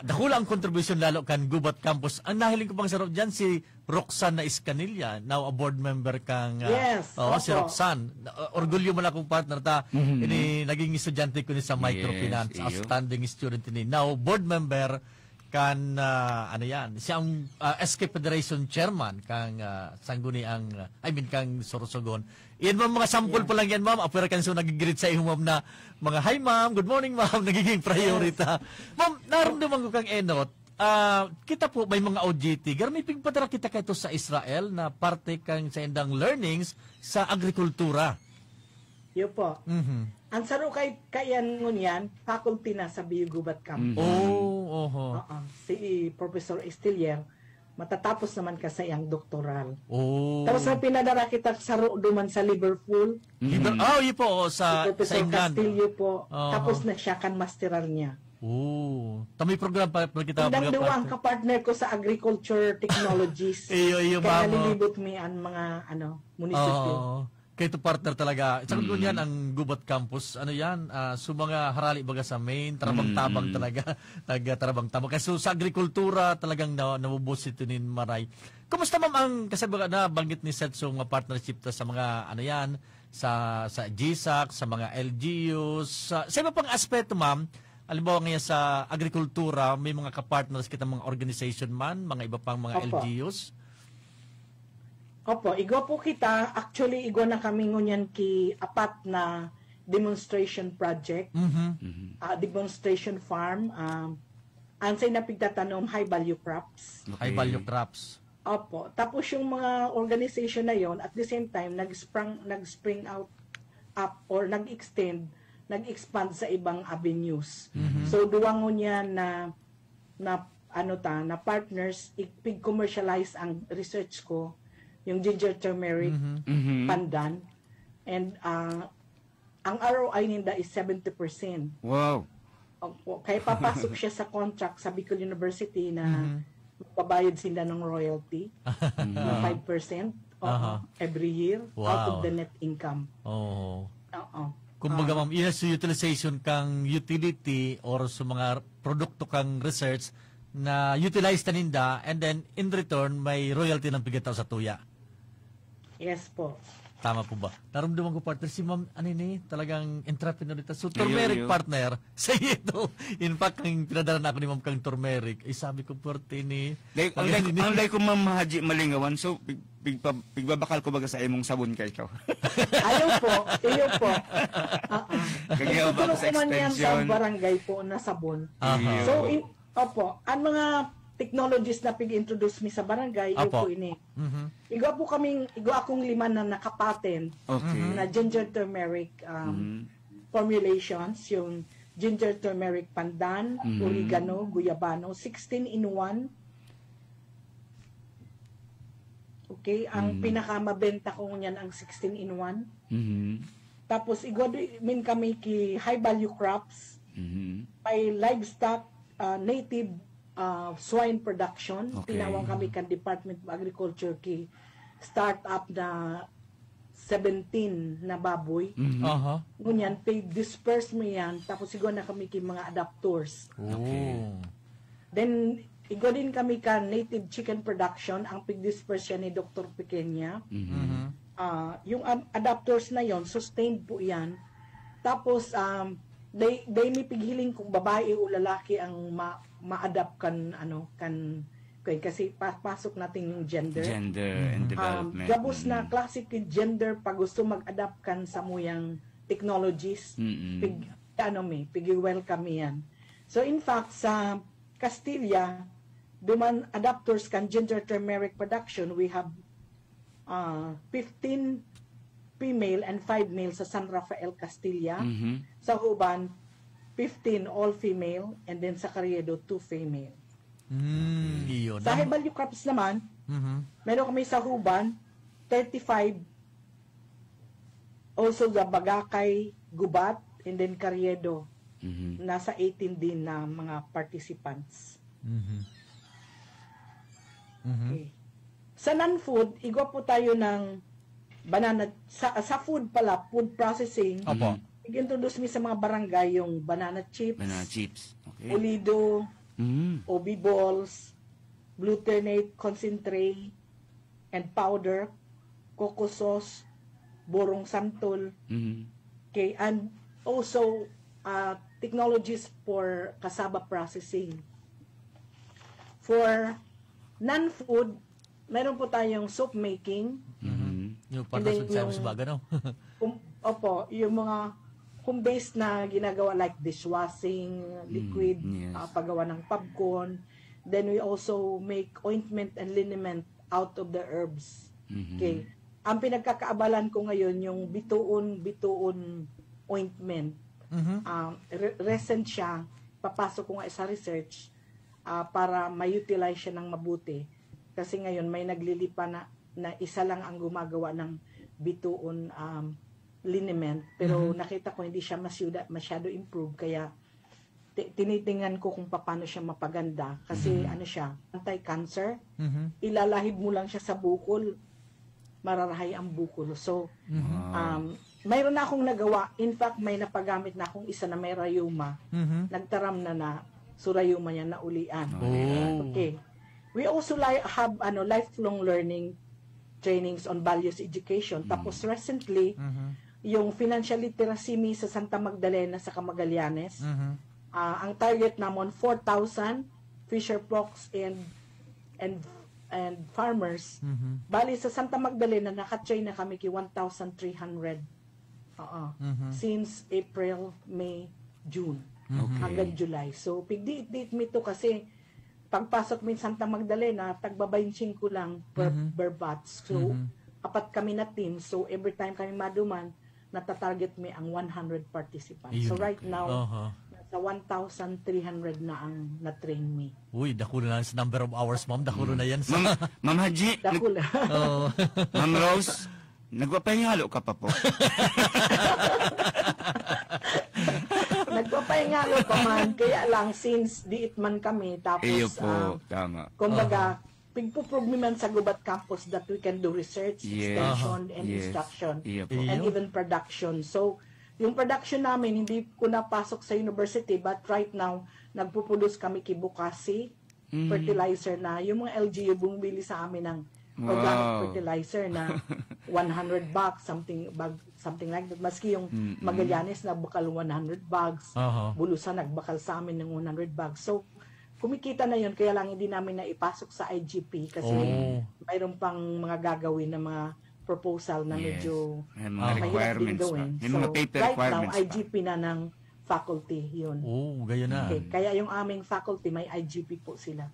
S4: dakula ang contribution lalo kan Gubat Campus. Ang nahiling ko pang sarap dyan si Roxanne na Iscanilla, now a board member kang si Roxanne. Orgulyo mo na akong partner naging estudyante ko ni sa microfinance, outstanding student ni. Now board member kan siyang SK Federation chairman kang sangguni ang kang Sorsogon. Iyan ma'am, mga sample pa lang yan ma'am. Apera kan so nagigreet sa iyo ma'am na mga hi ma'am, good morning ma'am, nagiging priority. Ma'am, naramdaman ko kang enot. Kita po may mga OJT. Garmi pigpadara kita kayto sa Israel na parte kang sa indang learnings sa agrikultura.
S12: Yo po. Ang saro kayan ngunyan, faculty na sa BU Gubat Campus. Si Professor Estilier, matatapos naman ka sa iyang doktoral. Tapos na pinadara kita saro duman sa Liverpool.
S4: Sa
S12: Professor
S4: England.
S12: Castillo po. Tapos na siya kan masteral niya.
S4: May program pa kita.
S12: Ang kapartner ko sa agriculture technologies.
S4: Iyo
S12: kaya nalilibot mi ang mga munisipyo.
S4: Kaya ito partner talaga. Tsaka doon yan ang Gubat Campus. Ano yan? Mga harali baga sa main. Tarabang-tabang talaga. Tarabang-tabang. Kasi sa agrikultura talagang namubos ito ni Maray. Kumusta ma'am ang, kasi baga na banggit ni Seth sa partnership sa mga sa GSAC, sa mga LGUs. Sa iba pang aspeto ma'am, halimbawa ngayon sa agrikultura, may mga kapartners kita mga organization man, mga iba pang mga LGUs.
S12: Opo, igwa po kita. Actually, igwa na kami ngunyan apat na demonstration project. Demonstration farm. Ansay na pigtatanom, high value crops.
S4: High value crops.
S12: Opo. Tapos yung mga organization na yon at the same time, nag-spring out up or nag-expand sa ibang avenues. So, duwang ngunyan na partners, ipig-commercialize ang research ko, yung ginger turmeric pandan, and ang ROI ninda is 70%.
S11: Wow.
S12: Kaya papasok siya sa contract sa Bicol University na magbabayad sila ng royalty ng 5% every year out of the net income.
S4: Kumbaga ma'am, utilization kang utility or sa mga produkto kang research na utilize taninda and then in return may royalty ng pigataw sa tuya.
S12: Yes po.
S4: Tama po ba? Naramdaman ko partner si ma'am, talagang entrepreneur ito. So, turmeric partner, sa ito. In fact, kung pinadala na ako ni ma'am kang turmeric, sabi ko, porte ni...
S11: Ang like ko ma'am Haji Malingawan, so, pigbabakal ko baga sa imong sabon kay ikaw.
S12: Ayaw po.
S11: Kaya ba ako sa extension?
S12: Sa barangay po na sabon. So, ang mga technologies na pig-introduce mi sa barangay, yun po ini. Igwa akong 5 na nakapatent na ginger turmeric formulations, yung ginger turmeric pandan, oregano, guyabano, 16-in-1. Okay, ang pinakamabenta ko niyan ang 16-in-1. Tapos min kami ki high value crops, may livestock, native swine production.
S11: Okay.
S12: Tinawag kami kan Department of Agriculture ki startup na 17 na baboy. Ngunyan, disperse mo yan, tapos siguro na kami ki mga adapters.
S4: Okay.
S12: Then, din kami ka native chicken production, ang pig-disperse yan ni Dr. Pequeña. Yung adapters na yon sustained po yan. Tapos, they may pighiling kung babae o lalaki ang ma-adapt kasi pasok natin yung gender.
S11: Gender and development.
S12: Gabos na classic gender pag gusto mag-adapt kan sa muyang technologies. Pig-welcome yan. So, in fact, sa Castilla, duman adapters kan gender turmeric production, we have 15 female and 5 male sa San Rafael, Castilla. Sa Huban, 15 all female, and then sa Carriedo, 2 female.
S4: Iyon.
S12: Sa high value crops naman, meron kami sa Huban, 35 also sa Bagakay, Gubat, and then Carriedo. Nasa 18 din na mga participants. Okay. Sa non-food, igwa po tayo ng banana, sa food pala, food processing. I-introduce mi sa mga barangay yung banana chips.
S11: Okay.
S12: Ulido, OB balls, glutenate concentrate and powder, coco sauce, borong santol. Okay, and also technologies for cassava processing. For non-food, meron po tayong soap making.
S4: Yung parang sa baga, no?
S12: Yung mga home-based na ginagawa like dishwashing, liquid, paggawa ng popcorn. Then we also make ointment and liniment out of the herbs. Okay. Ang pinagkakaabalan ko ngayon, yung bituon ointment. Recent siya, papasok ko nga sa research para ma-utilize siya ng mabuti. Kasi ngayon may naglilipa na isa lang ang gumagawa ng bituon liniment. Pero nakita ko hindi siya masyado improve. Kaya tinitingnan ko kung paano siya mapaganda. Kasi ano siya, anti-cancer. Ilalahib mo lang siya sa bukol, mararahay ang bukol. So, mayroon na akong nagawa. In fact, may napagamit na akong isa na may rayuma. Nagtaram na so rayuma niya na ulian. Okay. We also have lifelong learning trainings on values education. Tapos recently, yung financial literacy me sa Santa Magdalena sa Camagalianes, ang target namon 4,000 fisher folks and farmers. Bali sa Santa Magdalena naka-train na kami ki 1,300 since April, May, June hanggang July. So pigdiit mi to kasi pagpasok min Santa Magdalena tagbabayin ko lang per batch. So apat kami na team. So every time kami maduman natatarget mi ang 100 participants. So right now sa 1,300 na ang na-train me.
S4: Uy, dakulo na sa number of hours, ma'am. Dakulo na yan.
S11: Ma'am Haji.
S12: Dakulo.
S11: Ma'am Rose, nagpapahingalo ka pa po.
S12: Nagpapahingalo pa man. Kaya lang, since diit man kami, tapos,
S11: iyo po, tama.
S12: Kumbaga, pigpuprove man sa Gubat Campus that we can do research, extension, and instruction, and even production. So, yung production namin, hindi ko napasok sa university, but right now, nagpuproduce kami kibukasi, fertilizer na. Yung mga LGU bumili sa amin ng organic fertilizer na 100 bags, something like that. Maski yung Magallanes na bakal 100 bags, Bulusan nagbakal sa amin ng 100 bags. So, kumikita na yun, kaya lang hindi namin na ipasok sa IGP kasi mayroon pang mga gagawin na mga proposal na medyo
S11: mga requirements pa. May mga paper
S12: right
S11: requirements
S12: now, IGP na ng faculty yun.
S4: Gaya na.
S12: Okay. Kaya yung aming faculty, may IGP po sila.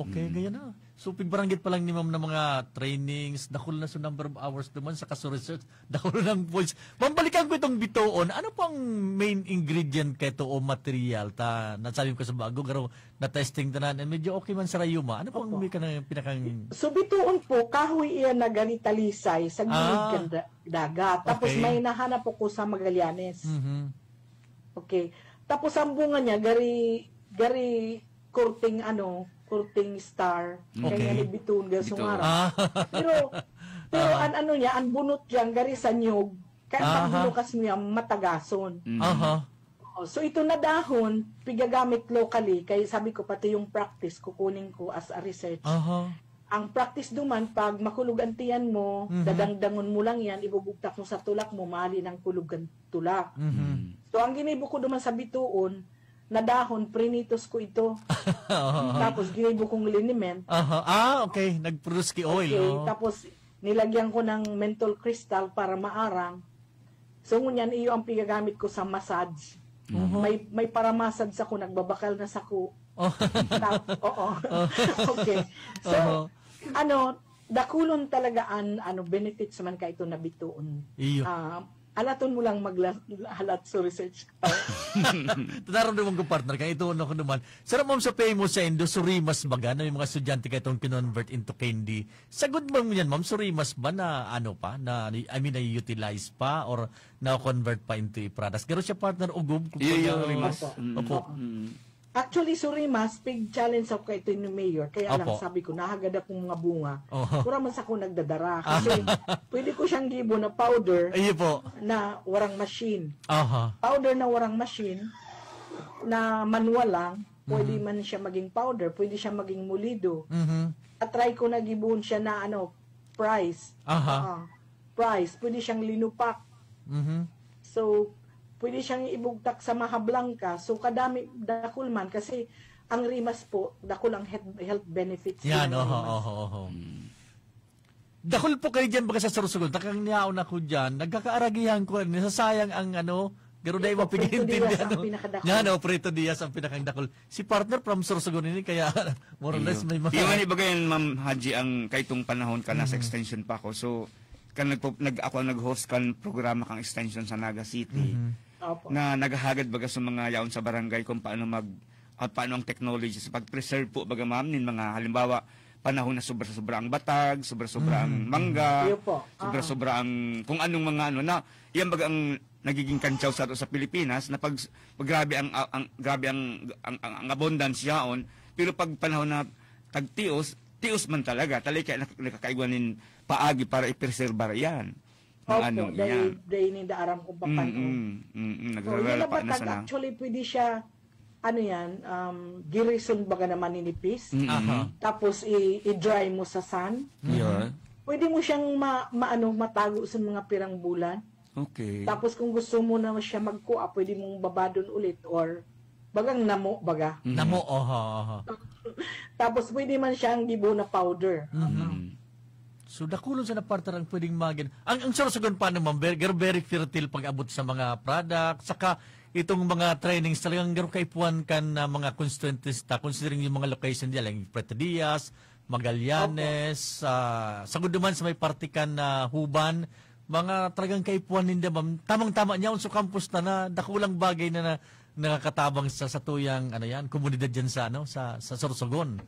S4: Okay, gaya na. So, pigbaranggit pa lang ni ma'am na mga trainings, dakul na so number of hours naman sa kaso research, dakul ng points. Ma'am, balikan ko itong bituon. Ano pang main ingredient kay ito o material? Nasabi ko sa bago, garo na testing tanan. Medyo okay man sa rayuma. Ano pang may pinakang...
S12: So, bituon po, kahoy iyan na ganitalisay sa gilid dagat. Tapos may nahanap po ko sa Magallanes. Okay. Tapos ang bunga niya, gari kurting star, kaya ni bituon ga sumara. Pero ano niya, ang bunot diyan gari sa nyug, kaya pagbukas niya matagason. So ito na dahon, pigagamit locally, kaya sabi ko pati yung practice kukunin ko as a research. Ang practice duman, pag makulog ang tiyan mo, dadangdangon mo lang yan, ibubugtak mo sa tulak mo, mali ng kulog ang tulak. So ang ginibo ko duman sa bituon, na dahon, prinitos ko ito. Tapos ginibo kong liniment.
S4: Okay. Nag-produce ki oil.
S12: Okay. Tapos nilagyan ko ng menthol crystal para maarang. So ngunyan, iyo ang pigagamit ko sa massage. May para massage ako, nagbabakal na sako. Okay. So, dakulon talaga ang benefits man ka ito na bituon.
S4: Iyo.
S12: Alaton mo lang maghalat sa research.
S4: Tanaron naman ko partner, kaya ito ko naman. Sarap ma'am sa famous sa Indo, surimas baga na yung mga estudyante kayo itong kinonvert into candy. Sagod mo yan ma'am, surimas ba na na-utilize pa or na-convert pa into products? Garo siya partner, ugub?
S11: Surimas.
S4: Opo.
S12: Actually, surimas, big challenge ako kay ito ni Mayor. Kaya lang sabi ko, nahagad akong mga bunga. Pura man sa ako nagdadara. Kasi pwede ko siyang gibo na powder na warang machine. Powder na warang machine na manual lang. Pwede man siya maging powder. Pwede siya maging mulido. At try ko na gibon siya na price. Price. Pwede siyang linupak. So, pwede siyang ibugtak sa mahablangka. So, kadami, dakul man. Kasi, ang rimas po, dakul ang health benefits.
S4: Yan, Dakul po kayo dyan baga sa Sorsogon. Takang niyaon ako dyan. Nagkakaaragihan ko. Nasasayang ang garo na mapag-iintindihan. Prito Diaz ang pinakang dakul. Si partner from Sorsogon ini, kaya more or less may mga...
S11: Yung iba ganyan, Ma'am Haji, ang kaitong panahon ka, nasa extension pa ako. So, ako nag-host kan programa kang extension sa Naga City. Na naghahagad baga sa mga yaon sa barangay kung paano paano ang technology sa pag-preserve po baga ma'am nin mga halimbawa panahon na sobra-sobra ang batag, sobra-sobra ang mangga, sobra-sobra ang kung anong mga na yan baga ang nagiging kantsaw sa Pilipinas na pag grabe ang abundance yaon, pero pag panahon na tagtios man talaga kaya nakakaigwanin paagi para i-preserve yan.
S12: Day ni daaram kung paano.
S11: Nagrarala na sana.
S12: Actually, pwede siya, girison baga naman ninipis. Tapos, i-dry mo sa sun. Pwede mo siyang matago sa mga pirang bulan.
S11: Okay.
S12: Tapos, kung gusto mo na siya magkuha, pwede mong babadon ulit or bagang namo baga.
S4: Namo,
S12: Tapos, pwede man siyang gibo na powder.
S4: So, dakulon sa napartar ang pwedeng magin. Ang Sorsogon pa naman, very fertile pag abot sa mga product. Saka, itong mga trainings talagang garo kaipuan kan na mga constituentista, considering yung mga location nila, like Prieto Diaz, Magallanes, sagod naman sa may partikan na Huban, mga talagang kaipuan ninda, ma'am. Tamang-tama niya, sa campus na dakulang bagay na nakakatabang sa tuyang, komunidad dyan sa Sorsogon.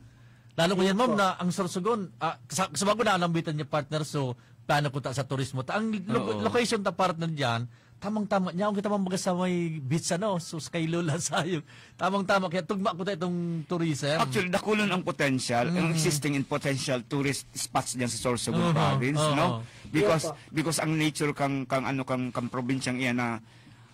S4: Lalo ko yan, ma'am, na ang Sorsogon, sa bago na alambitan niya partner, so plano ko sa turismo. Ang location ta partner dyan, tamang-tama niya, kung kita mambaga sa may beach, so sa kay Lola Sayong. Tamang-tama, kaya tugma ko itong tourism.
S11: Actually, dakulon ang potential, ang existing in potential tourist spots dyan sa Sorsogon province, no? Because ang nature kang probinsyang iyan na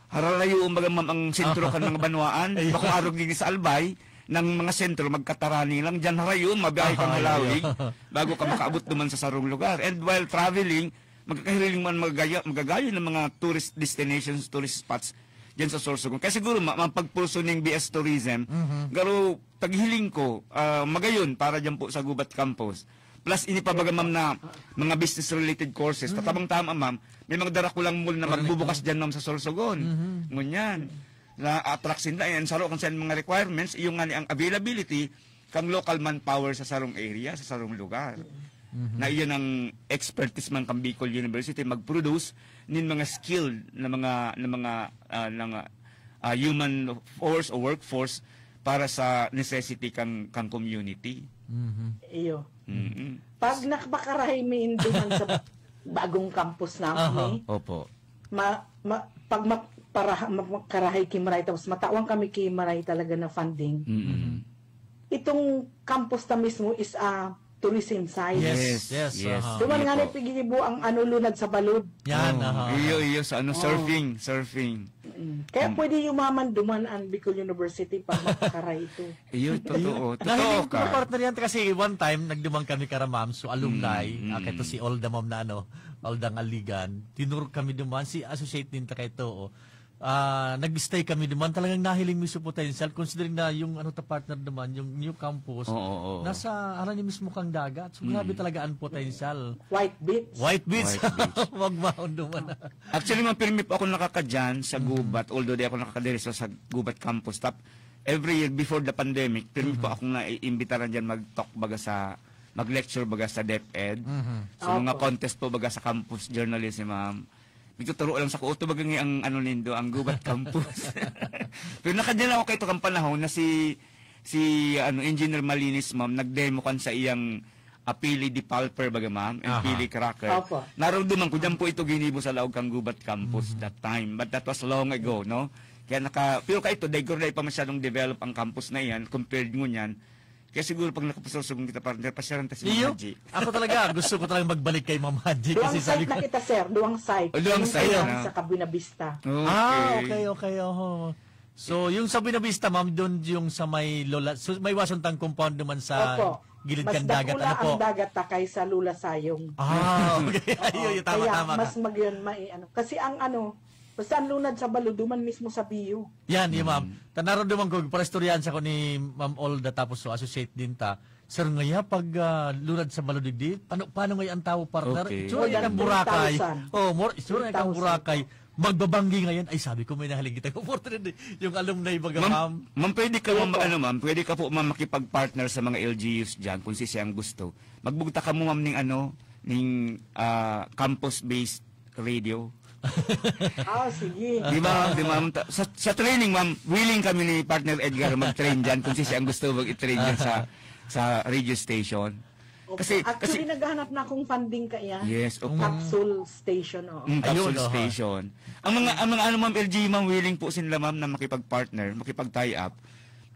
S11: haralayo umbaga ma'am ang sentro kan mga banwaan, bakong arog din sa Albay, ng mga sentro, magkatarani lang, dyan harayon, mabiyahe kang halawig, bago ka makaabot naman sa sarong lugar. And while traveling, magkakahiling man magagayo ng mga tourist destinations, tourist spots dyan sa Sorsogon. Kaya siguro, mapagpulso ng BS Tourism, garo, taghiling ko, magayon para dyan po sa Gubat Campus. Plus, ini pa baga ma'am na mga business-related courses. Tatabang-tama ma'am, may mga darakulang mall na magbubukas dyan ma'am sa Sorsogon. Ngunyan. Na attraction na yan, saro kung saan mga requirements, yung nga ang availability, kang local manpower sa sarong area, sa sarong lugar. Na iyon ang expertise man kang Bicol University mag-produce nin mga skilled na mga human force o workforce para sa necessity kang community.
S12: Iyo. Pag nakapakarahay mi induman sa bagong campus namin,
S11: Opo.
S12: pag makarahay kimaray tapos matawang kami kimaray talaga na funding. Itong campus na mismo is a tourism site.
S4: Yes.
S12: Duman nga ni pigibo ang lunad sa balod.
S4: Yan.
S11: Iyo sa surfing.
S12: Kaya pwede yumaman duman ang Bicol University pag makakaray ito.
S11: Iyo, totoo.
S4: Nahiling
S11: Totoo
S4: ko partner yan kasi one time nagdumang kami karamam so alumni ito si Olda ma'am na Oldang Aligan tinuro kami duman si associate din ta kay to nag-stay kami duman talagang nahiling mi sa potential considering na yung partner duman yung new campus nasa ni mismo kang dagat so grabe talaga ang potential.
S12: White Beach.
S4: Wag maon duman.
S11: Actually, mapirmi po ako nakakadyan sa Gubat, although di ako nakakadiri sa Gubat campus. Every year before the pandemic, pirmi po akong naiimbitaran dyan mag-talk mag-lecture baga sa DepEd. So, mga contest po baga sa campus journalism, Nagtuturo lang sa kuoto bagang ang ang Gubat campus. Pero nakadyan ako kay kang panahon na si Engineer Malinis ma'am nagdemo kan sa iyang Pili di Palper baga ma'am and Pili Cracker. Naramdaman ko diyan po ito ginibo sa laog kang Gubat campus that time, but that was long ago, no? Kaya pero ito dagor na pa masyadong develop ang campus na iyan compared mo niyan. Kaya siguro pag nakapasosogong kita partner, pasyaran tayo si Ma'am Haji.
S4: Ako talaga, gusto ko talagang magbalik kay Ma'am Haji.
S12: Duwang site na kita, sir. Duwang site.
S11: Duwang site na.
S12: Sa Cabinavista.
S4: Okay. So, yung sa Binavista, ma'am, doon yung sa may Lola, so, may Wasuntang compound naman sa gilid kang dagat.
S12: Mas dakula ang dagat takay sa Lula Sayong.
S4: Okay. Ayun, tama.
S12: Kaya mas magyon kasi ang basta ang lunad sa Baluduman mismo sa BU.
S4: Yan, ma'am. Tanaroduman ko, parastoryan sa ko ni Ma'am Olda, tapos so associate din ta. Sir, ngaya pag lunad sa Baludigdi, paano ngayon ang tao partner? Sure, yan ang Boracay. Sure, yan ang Boracay. Magbabanggi ngayon. Ay, sabi ko may nahaling kita. Yung alumni baga, ma'am.
S11: Ma'am, pwede ka pwede ka po ma'am makipag-partner sa mga LGUs dyan kung siyang gusto. Magbugta ka mo ma'am ning campus-based radio.
S12: Sige.
S11: Di ba, sa training, ma'am, willing kami ni partner Edgar mag-train dyan kung siya ang gusto mag-train dyan sa radio station.
S12: Actually, naghahanap na akong funding kaya.
S11: Yes.
S12: Capsule station.
S11: Capsule station. Ang mga ma'am, LG, ma'am, willing po sila, ma'am, na makipag-partner, makipag-tie up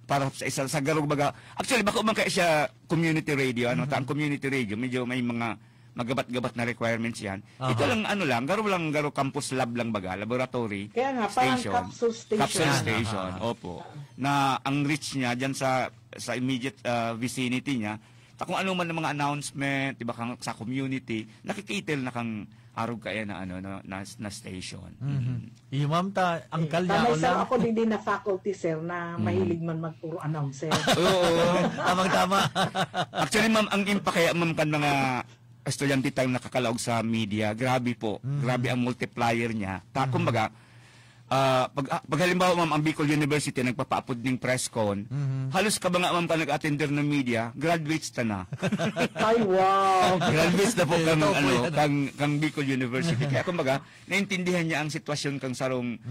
S11: para sa garog baga. Actually, bako man kaya siya community radio, ang community radio, medyo may mga magabat-gabat na requirements yan. Ito lang, garo campus lab lang baga, laboratory.
S12: Kaya nga,
S11: station.
S12: Parang capsule
S11: station. Opo. Na ang reach niya dyan sa immediate vicinity niya, kung ano man ng mga announcement, diba, sa community, nakikitil na kang arog kaya na station.
S4: Yung ma'am ang kalya
S12: o lang. Ako din na faculty, sir, na mahilig man magpuro announcer.
S11: Oo.
S4: Tama.
S11: Actually, ma'am, ang impact kaya, ma'am, kan mga estudyante tayong nakakalaog sa media, grabe po. Grabe ang multiplier niya. Kumbaga, pag halimbawa, ma'am, ang Bicol University nagpapaapod ng press con, halos ka ba nga, ma'am, ka nag-attender ng media, graduates ta na.
S12: Ay, wow!
S11: Graduates na po kang Bicol University. Kaya kumbaga, naintindihan niya ang sitwasyon kang sarong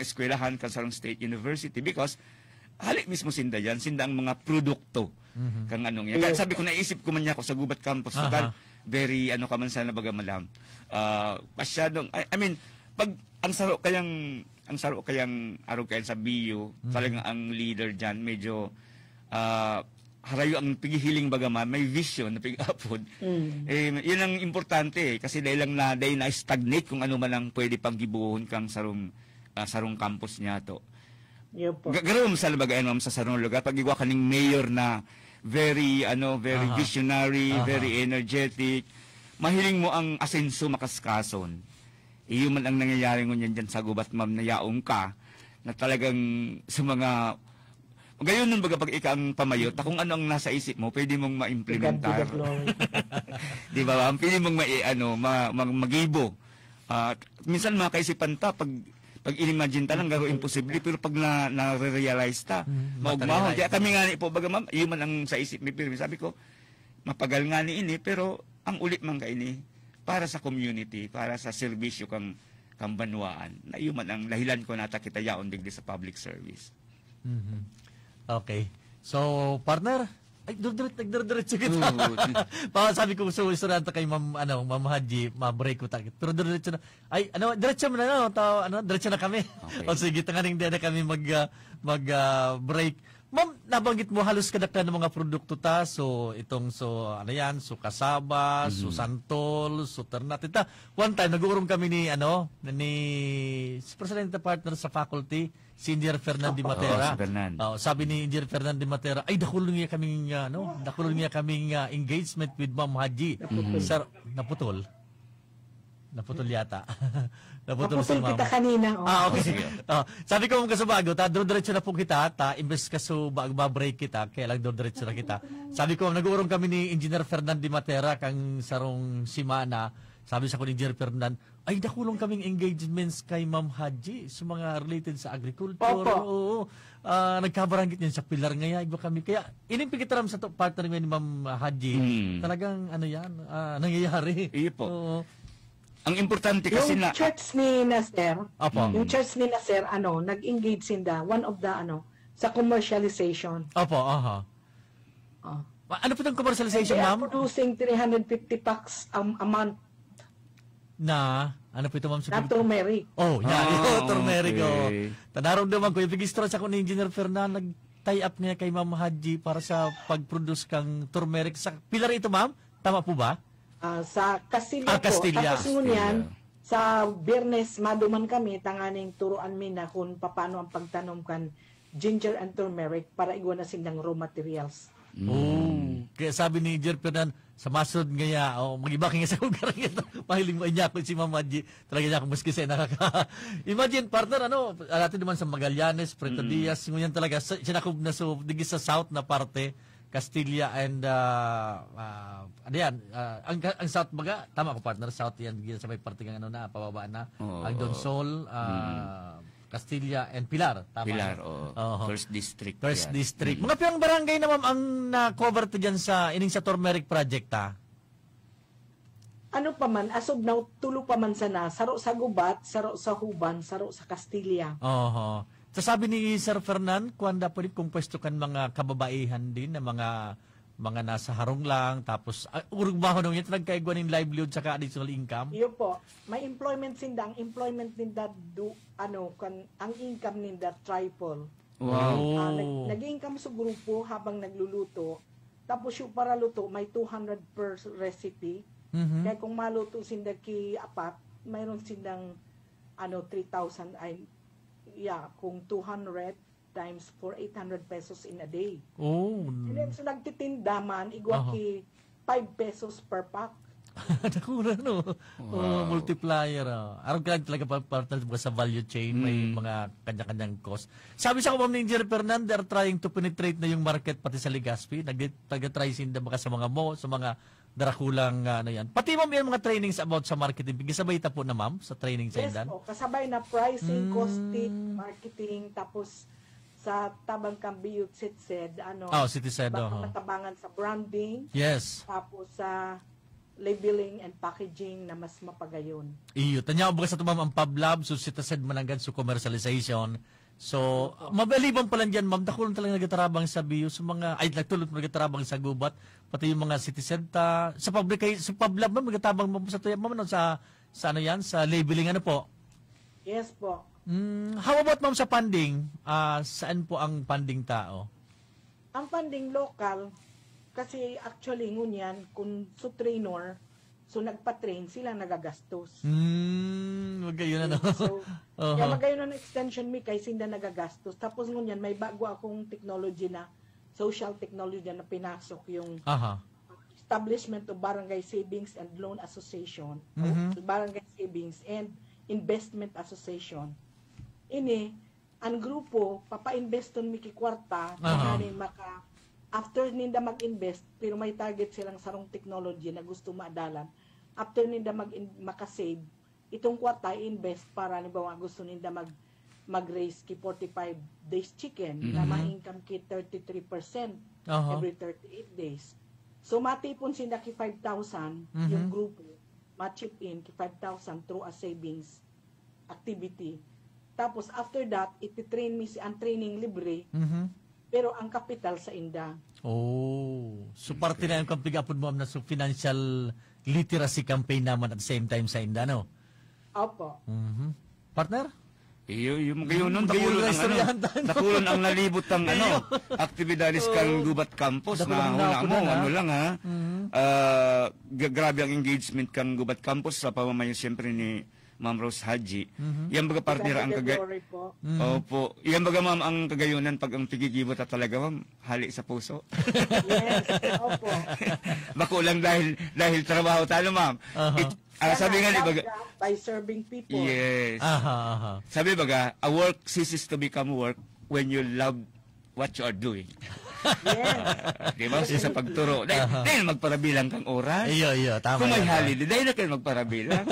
S11: eskwelahan, kang sarong state university because halik mismo sinda ang mga produkto kang yan. Kaya sabi ko, naisip ko man niya ako sa Gubat campus. Very, kaman sana baga malam. Masyadong, I mean, pag ang saro kayang araw kayan sa BU, talagang ang leader dyan, medyo harayo ang pigihiling bagaman, may vision na pig-upod. Yun ang importante kasi dahil na stagnate kung ano man ang pwede pang gibuhon kang sarong campus niya to. Ganoon sa labagayan mo sa sarong lugar pag igwa kaning mayor na very visionary, very energetic. Mahiling mo ang asenso makaskason. Iyon man ang nangyayari ngunyan dyan sa Gubat, ma'am, na yaong ka, na talagang sa mga, gayon nun baga pag ika ang pamayot, kung ano ang nasa isip mo, pwede mong ma-implementar. Di ba, ma'am? Pwede mong magibo. Minsan mga kaisipan ta, pag pag inimagine ta lang garo imposible pero pag na-realize ta maugmaho kaya kami nga ni po baga ma'am yun man ang sa isip ni Pirmi sabi ko mapagal nga ni ini pero ang ulit man ka ini para sa community para sa serbisyo kang banwaan na yun man ang lahilan ko nata kita yaon digdi sa public service.
S4: Okay, so partner ay nagdiretso kita. Sabi ko so istoranta kay Ma'am Haji, ma-break ko ta. Pero diretso na. Ay diretso na diretso na kami. Okay. O sige tanganing na kami break. Ma'am, nabanggit mo halos kadaklan ng mga produkto ta. So itong so kasaba, so santol, so ternate ta. One time nag-uurong kami ni president partner sa faculty si Engineer Fernan Di Matera. Sabi ni Engineer Fernan Di Matera, ay dakulong niya kaming engagement with Ma'am Haji. Sir, naputol yata. Naputol si Ma'am.
S12: Kita kanina.
S4: Okay. Sabi ko mga kasabago, diretso na po kita, imbes ka so break kita, kaya lang diretso na kita. Sabi ko, nag-uurong kami ni Engineer Fernan Di Matera kang sarong simana. Sabi sa ko ni Engineer Fernan, ay dakulong kaming engagements kay Ma'am Haji sa mga related sa agriculture. Oo. Nagkabaranggit niyan sa pilar ngaya iba kami. Kaya inimpikitaram sa partner ni Ma'am Haji. Talagang nangyayari.
S11: Iyo po. Ang importante kasi
S12: yung church ni Nasser,
S4: yung
S12: church ni Nasser, nag-engage sinda, one of the, sa commercialization.
S4: Opo, Ano po itong commercialization, ma'am?
S12: They are producing 350 packs a month.
S4: Ano po ito, ma'am?
S12: Na turmeric.
S4: Turmeric, Tanaramdaman ko, yung pag-istro sa ni Engineer Fernan, nag-tie up niya kay Ma'am Haji para sa pag-produce kang turmeric. Sa pilar ito, ma'am? Tama po ba?
S12: Sa Castilla po. Tapos ngunyan, sa Biyernes, maduman kami, tanganing turuan mi na kung paano ang pagtanom kan ginger and turmeric para igwa na sindang raw materials.
S4: Kaya sabi ni Engineer Fernan, sa masod ngaya, mag-iba kaya sa lugar ngayon, mahiling mo niya ako si Ma'am Haji, talaga niya ako maski sa Imagine, partner, natin naman sa Magallanes, Puerto Diaz, ngunyan talaga, sinakog na digi sa south na parte, Castilla and ang south baga tama ko partner south yan sa may parte ng pababa na ang Donsol Castilla and Pilar tama
S11: First district
S4: mga piyang barangay na ma'am ang na-cover to dyan sa ining sa turmeric project
S12: ano pa man as of now tulo pa man sana saro sa Gubat saro sa Huban saro sa Castilla
S4: So sabi ni Sir Fernan, kuanda po rin kung pwesto kan mga kababaihan din na mga nasa harong lang, tapos urugbaho nung yun, nagkaigwa ng livelihood saka additional income?
S12: Iyo po, may employment sinda, ang employment ninda ang income ninda triple.
S11: Wow.
S12: Nag-income sa grupo habang nagluluto, tapos yung para luto, may 200 per recipe. Kaya kung maluto sinda apat, mayroon sindang 3,000 kung 200 times for 800 pesos in a day. And then, so nagtitinda man, igwa ki 5 pesos per pack.
S4: Nakura, multiplier. Araw ka lang talaga partner sa value chain, may mga kanya-kanyang cost. Sabi sa ko, Ma'am Engineer Fernan, they're trying to penetrate na yung market pati sa Legazpi. Nag-try sinda baka sa mga sa mga darakulang yan. Pati ma'am yung mga trainings about sa marketing. Kasabay ta po na ma'am sa training sa indan?
S12: Yes, kasabay na pricing, costing, marketing, tapos sa tabang kambiyot sitsed, matabangan sa branding.
S4: Yes.
S12: Tapos sa labeling and packaging na mas mapagayon.
S4: Iyo, tanya ko ba sa tumam ang pablab, so sitased mananggan sa commercialization. So, mabaliban pa lang dyan, ma'am, dakulong talaga nagatarabang sa BIO, sa mga, nagtulot nagatarabang sa gubat, pati yung mga citizen sa pablab, ma'am, nagatabang mo sa tuya, ma'am, sa labeling, po?
S12: Yes po.
S4: How about, ma'am, sa funding? Saan po ang funding tao?
S12: Ang funding local, kasi actually, ngunyan, kung so trainer, so nagpa-train, sila nagagastos.
S4: Magayon
S12: So, kaya magayon ng extension mi kay sinda nagagastos. Tapos ngunyan, may bago akong technology na, social technology na pinasok yung establishment of Barangay Savings and Loan Association, Barangay Savings and Investment Association. Ini, ang grupo, papa-investon mi kikwarta, after ninda mag-invest, pero may target silang sarong technology na gusto maadalan. After ninda makasave, itong kwarta invest para halimbawa gusto ninda mag-raise ki 45 days chicken na ma-income ki 33% every 38 days. So matipon sila ki 5,000 yung grupo, ma-chip in ki 5,000 through a savings activity. Tapos after that, iti-train mi si ang training libre. Pero ang capital sa inda.
S4: Oh, so parte na yung kampigapon mo na so financial literacy campaign naman at the same time sa inda, no?
S12: Opo.
S4: Partner?
S11: Yung gayon nun, nakulon ang nalibot ang aktibidades kang Gubat Campus na hula mo, ano lang ha. Grabe ang engagement kang Gubat Campus sa pamamayan siyempre ni Ma'am Rose Haji. Yan baga partner ang Opo. Yan baga ma'am ang kagayunan pag ang pigigibot at talaga ma'am, hali sa puso.
S12: Yes, opo.
S11: Bako lang dahil trabaho talo ma'am. Sabi nga ni baga
S12: by serving people.
S11: Yes. Sabi baga, a work ceases to become work when you love what you are doing.
S12: Yes.
S11: Di ba? Sa pagturo. Dahil magparabilang kang oras.
S4: Iyo, tama.
S11: Kung may holiday, dahil na kayo magparabilang.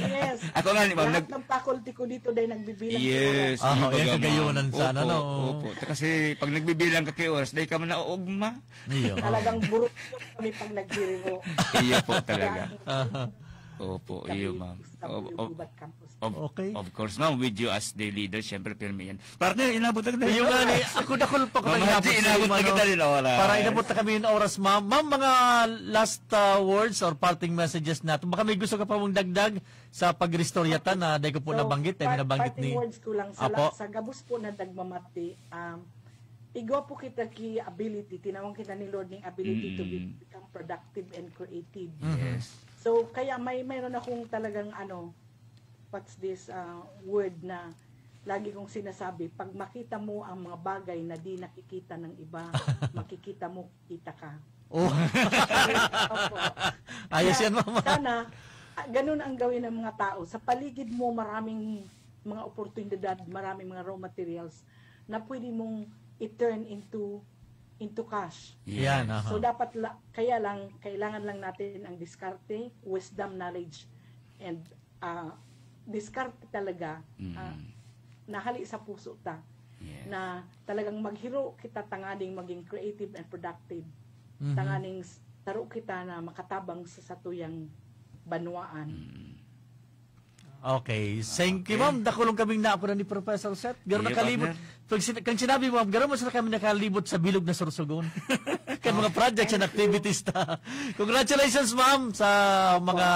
S12: Yes.
S11: Ako nga ni ma'am.
S12: Lahat ng faculty ko dito dahil nagbibilang
S11: yes.
S12: oras.
S4: Yan kagayunan sana, no?
S11: Opo. Kasi pag nagbibilang ka kayo oras, dahil ka man naugma.
S4: Iyo.
S12: Talagang burot kami pag nagbiro.
S11: Iyo po talaga. Opo, iyo ma'am.
S4: Okay.
S11: Of course, ma'am, with you as the leader, syempre, pirmi yan. Partner, inabot na kita.
S4: Yung nga ni, ako dakol pa ko na
S11: inabot na kita rin oras.
S4: Para inabot na kami yung oras, ma'am. Ma'am, mga last words or parting messages natin. Baka may gusto ka pa mong dagdag sa pag-restoryata na dahil ko po nabanggit.
S12: Parting words ko lang sa gabos po na dagmamati. Igwa po kita ki ability, tinawag kita ni Lord ng ability to become productive and creative.
S11: Yes.
S12: So, kaya mayroon akong talagang what's this word na lagi kong sinasabi, pag makita mo ang mga bagay na di nakikita ng iba, makikita mo, kita ka.
S4: Oh. Ayos yan, mama.
S12: Sana, ganun ang gawin ng mga tao. Sa paligid mo, maraming mga oportunidad, maraming mga raw materials na pwede mong i-turn into cash.
S4: Yan,
S12: So dapat kailangan lang natin ang diskarte, wisdom, knowledge, and diskarte talaga nahali sa puso ta. Yes. Na talagang maghiro kita tanganing maging creative and productive. Tanganing taro kita na makatabang sa satuyang banwaan.
S4: Okay. Thank you, ma'am. Dakulong kaming naapunan ni Professor Seth. Garo nakalibot. Kung sinabi mo, garo mo sila kami nakalibot sa bilog na Sorsogon. Kan mga projects and activities ta. Congratulations, ma'am, sa mga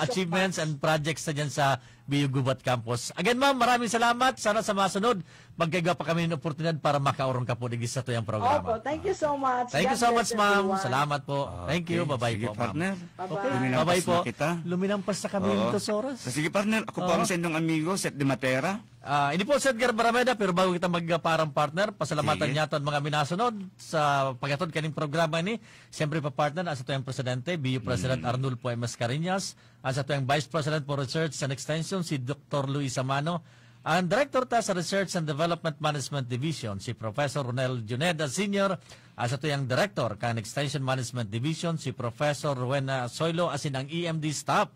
S4: achievements and projects na dyan sa BU Gubat Campus. Again, ma'am, maraming salamat. Sana sa masunod, magkagawa pa kami ng oportunidad para makaurong ka po digis sa tuyang programa.
S12: Opo, thank you so much.
S4: Thank you so much, ma'am. Salamat po. Thank you. Bye-bye po, ma'am.
S12: Bye-bye.
S4: Bye-bye po. Luminampas na kami nito sa oras.
S11: Sige, partner. Ako po ang sendong amigo, Seth de Matera.
S4: Hindi po si Edgar Barameda, pero bago kita magparang partner, pasalamatan niya ito ang mga minasunod sa pagkatod kaning programa ni. Siyempre pa partner, asa ito yung Presidente, BU President Arnulfo M. Mascareñas, asa ito yung Vice President for Research and Extension, si Dr. Luis Amano, ang Director ta sa Research and Development Management Division, si Professor Ronel Juneda Sr., asa ito yung Director kan Extension Management Division, si Professor Rowena Soylo, asin ang EMD staff.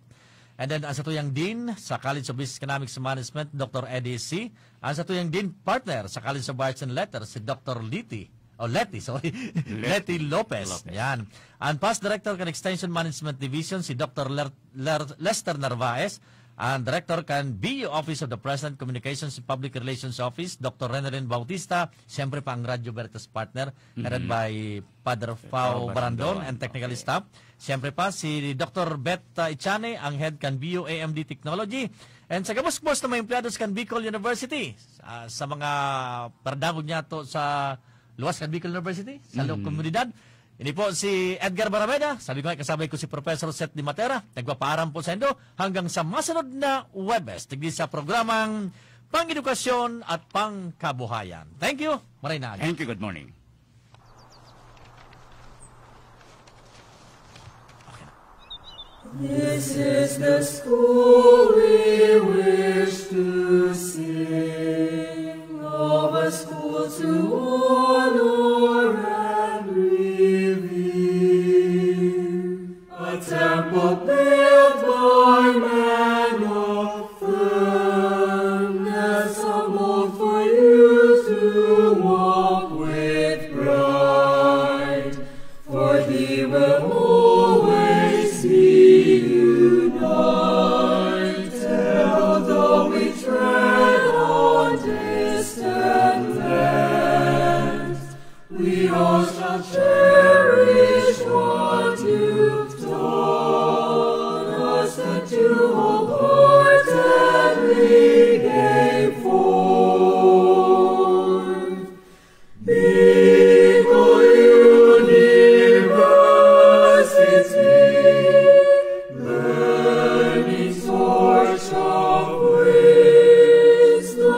S4: And then, asa ito yung Dean sa College of Business Economics Management, Dr. Eddie C. Asa ito yung Dean Partner sa College of Arts and Letters, si Dr. Leti Lopez. Yan. Ang Past Director kan Extension Management Division, si Dr. Lester Narvaez. Ang Director kan BU Office of the President Communications and Public Relations Office, Dr. Renalyn Bautista. Siyempre pa ang Radio Veritas Partner, headed by Padre Pao Barandon and technical staff. Siyempre pa si Dr. Beth Ichane, ang head kan BU AMD Technology. And sa gabos-gabos na mga empleados kan Bicol University, sa mga pardagog niya to sa luwas kan Bicol University, sa loob komunidad. Ini po si Edgar Barameda. Sabi ko kasabay ko si Professor Seth de Matera. Nagpapaaram po sa indo hanggang sa masunod na Webes. Tigdi sa programang Pang-edukasyon at Pangkabuhayan. Thank you. Maray na.
S11: Thank you. Good morning.
S6: This is the school we wish to sing, of a school to honor and revere, a temple built by man. walk with pride, for Thee will always be united, although we tread on distant lands. We all shall cherish what You've taught us, and to wholeheartedly gave forth. Beagle University, learning torch of wisdom,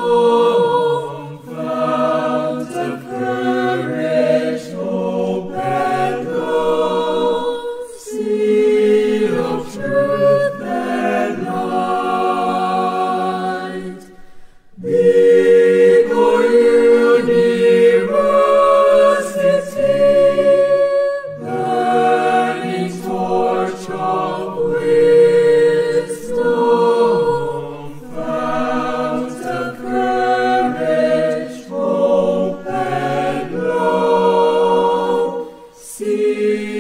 S6: fount of courage, hope, and love, seed of truth and light. Beagle University, burning torch of wisdom, fount of courage, hope, and love, seed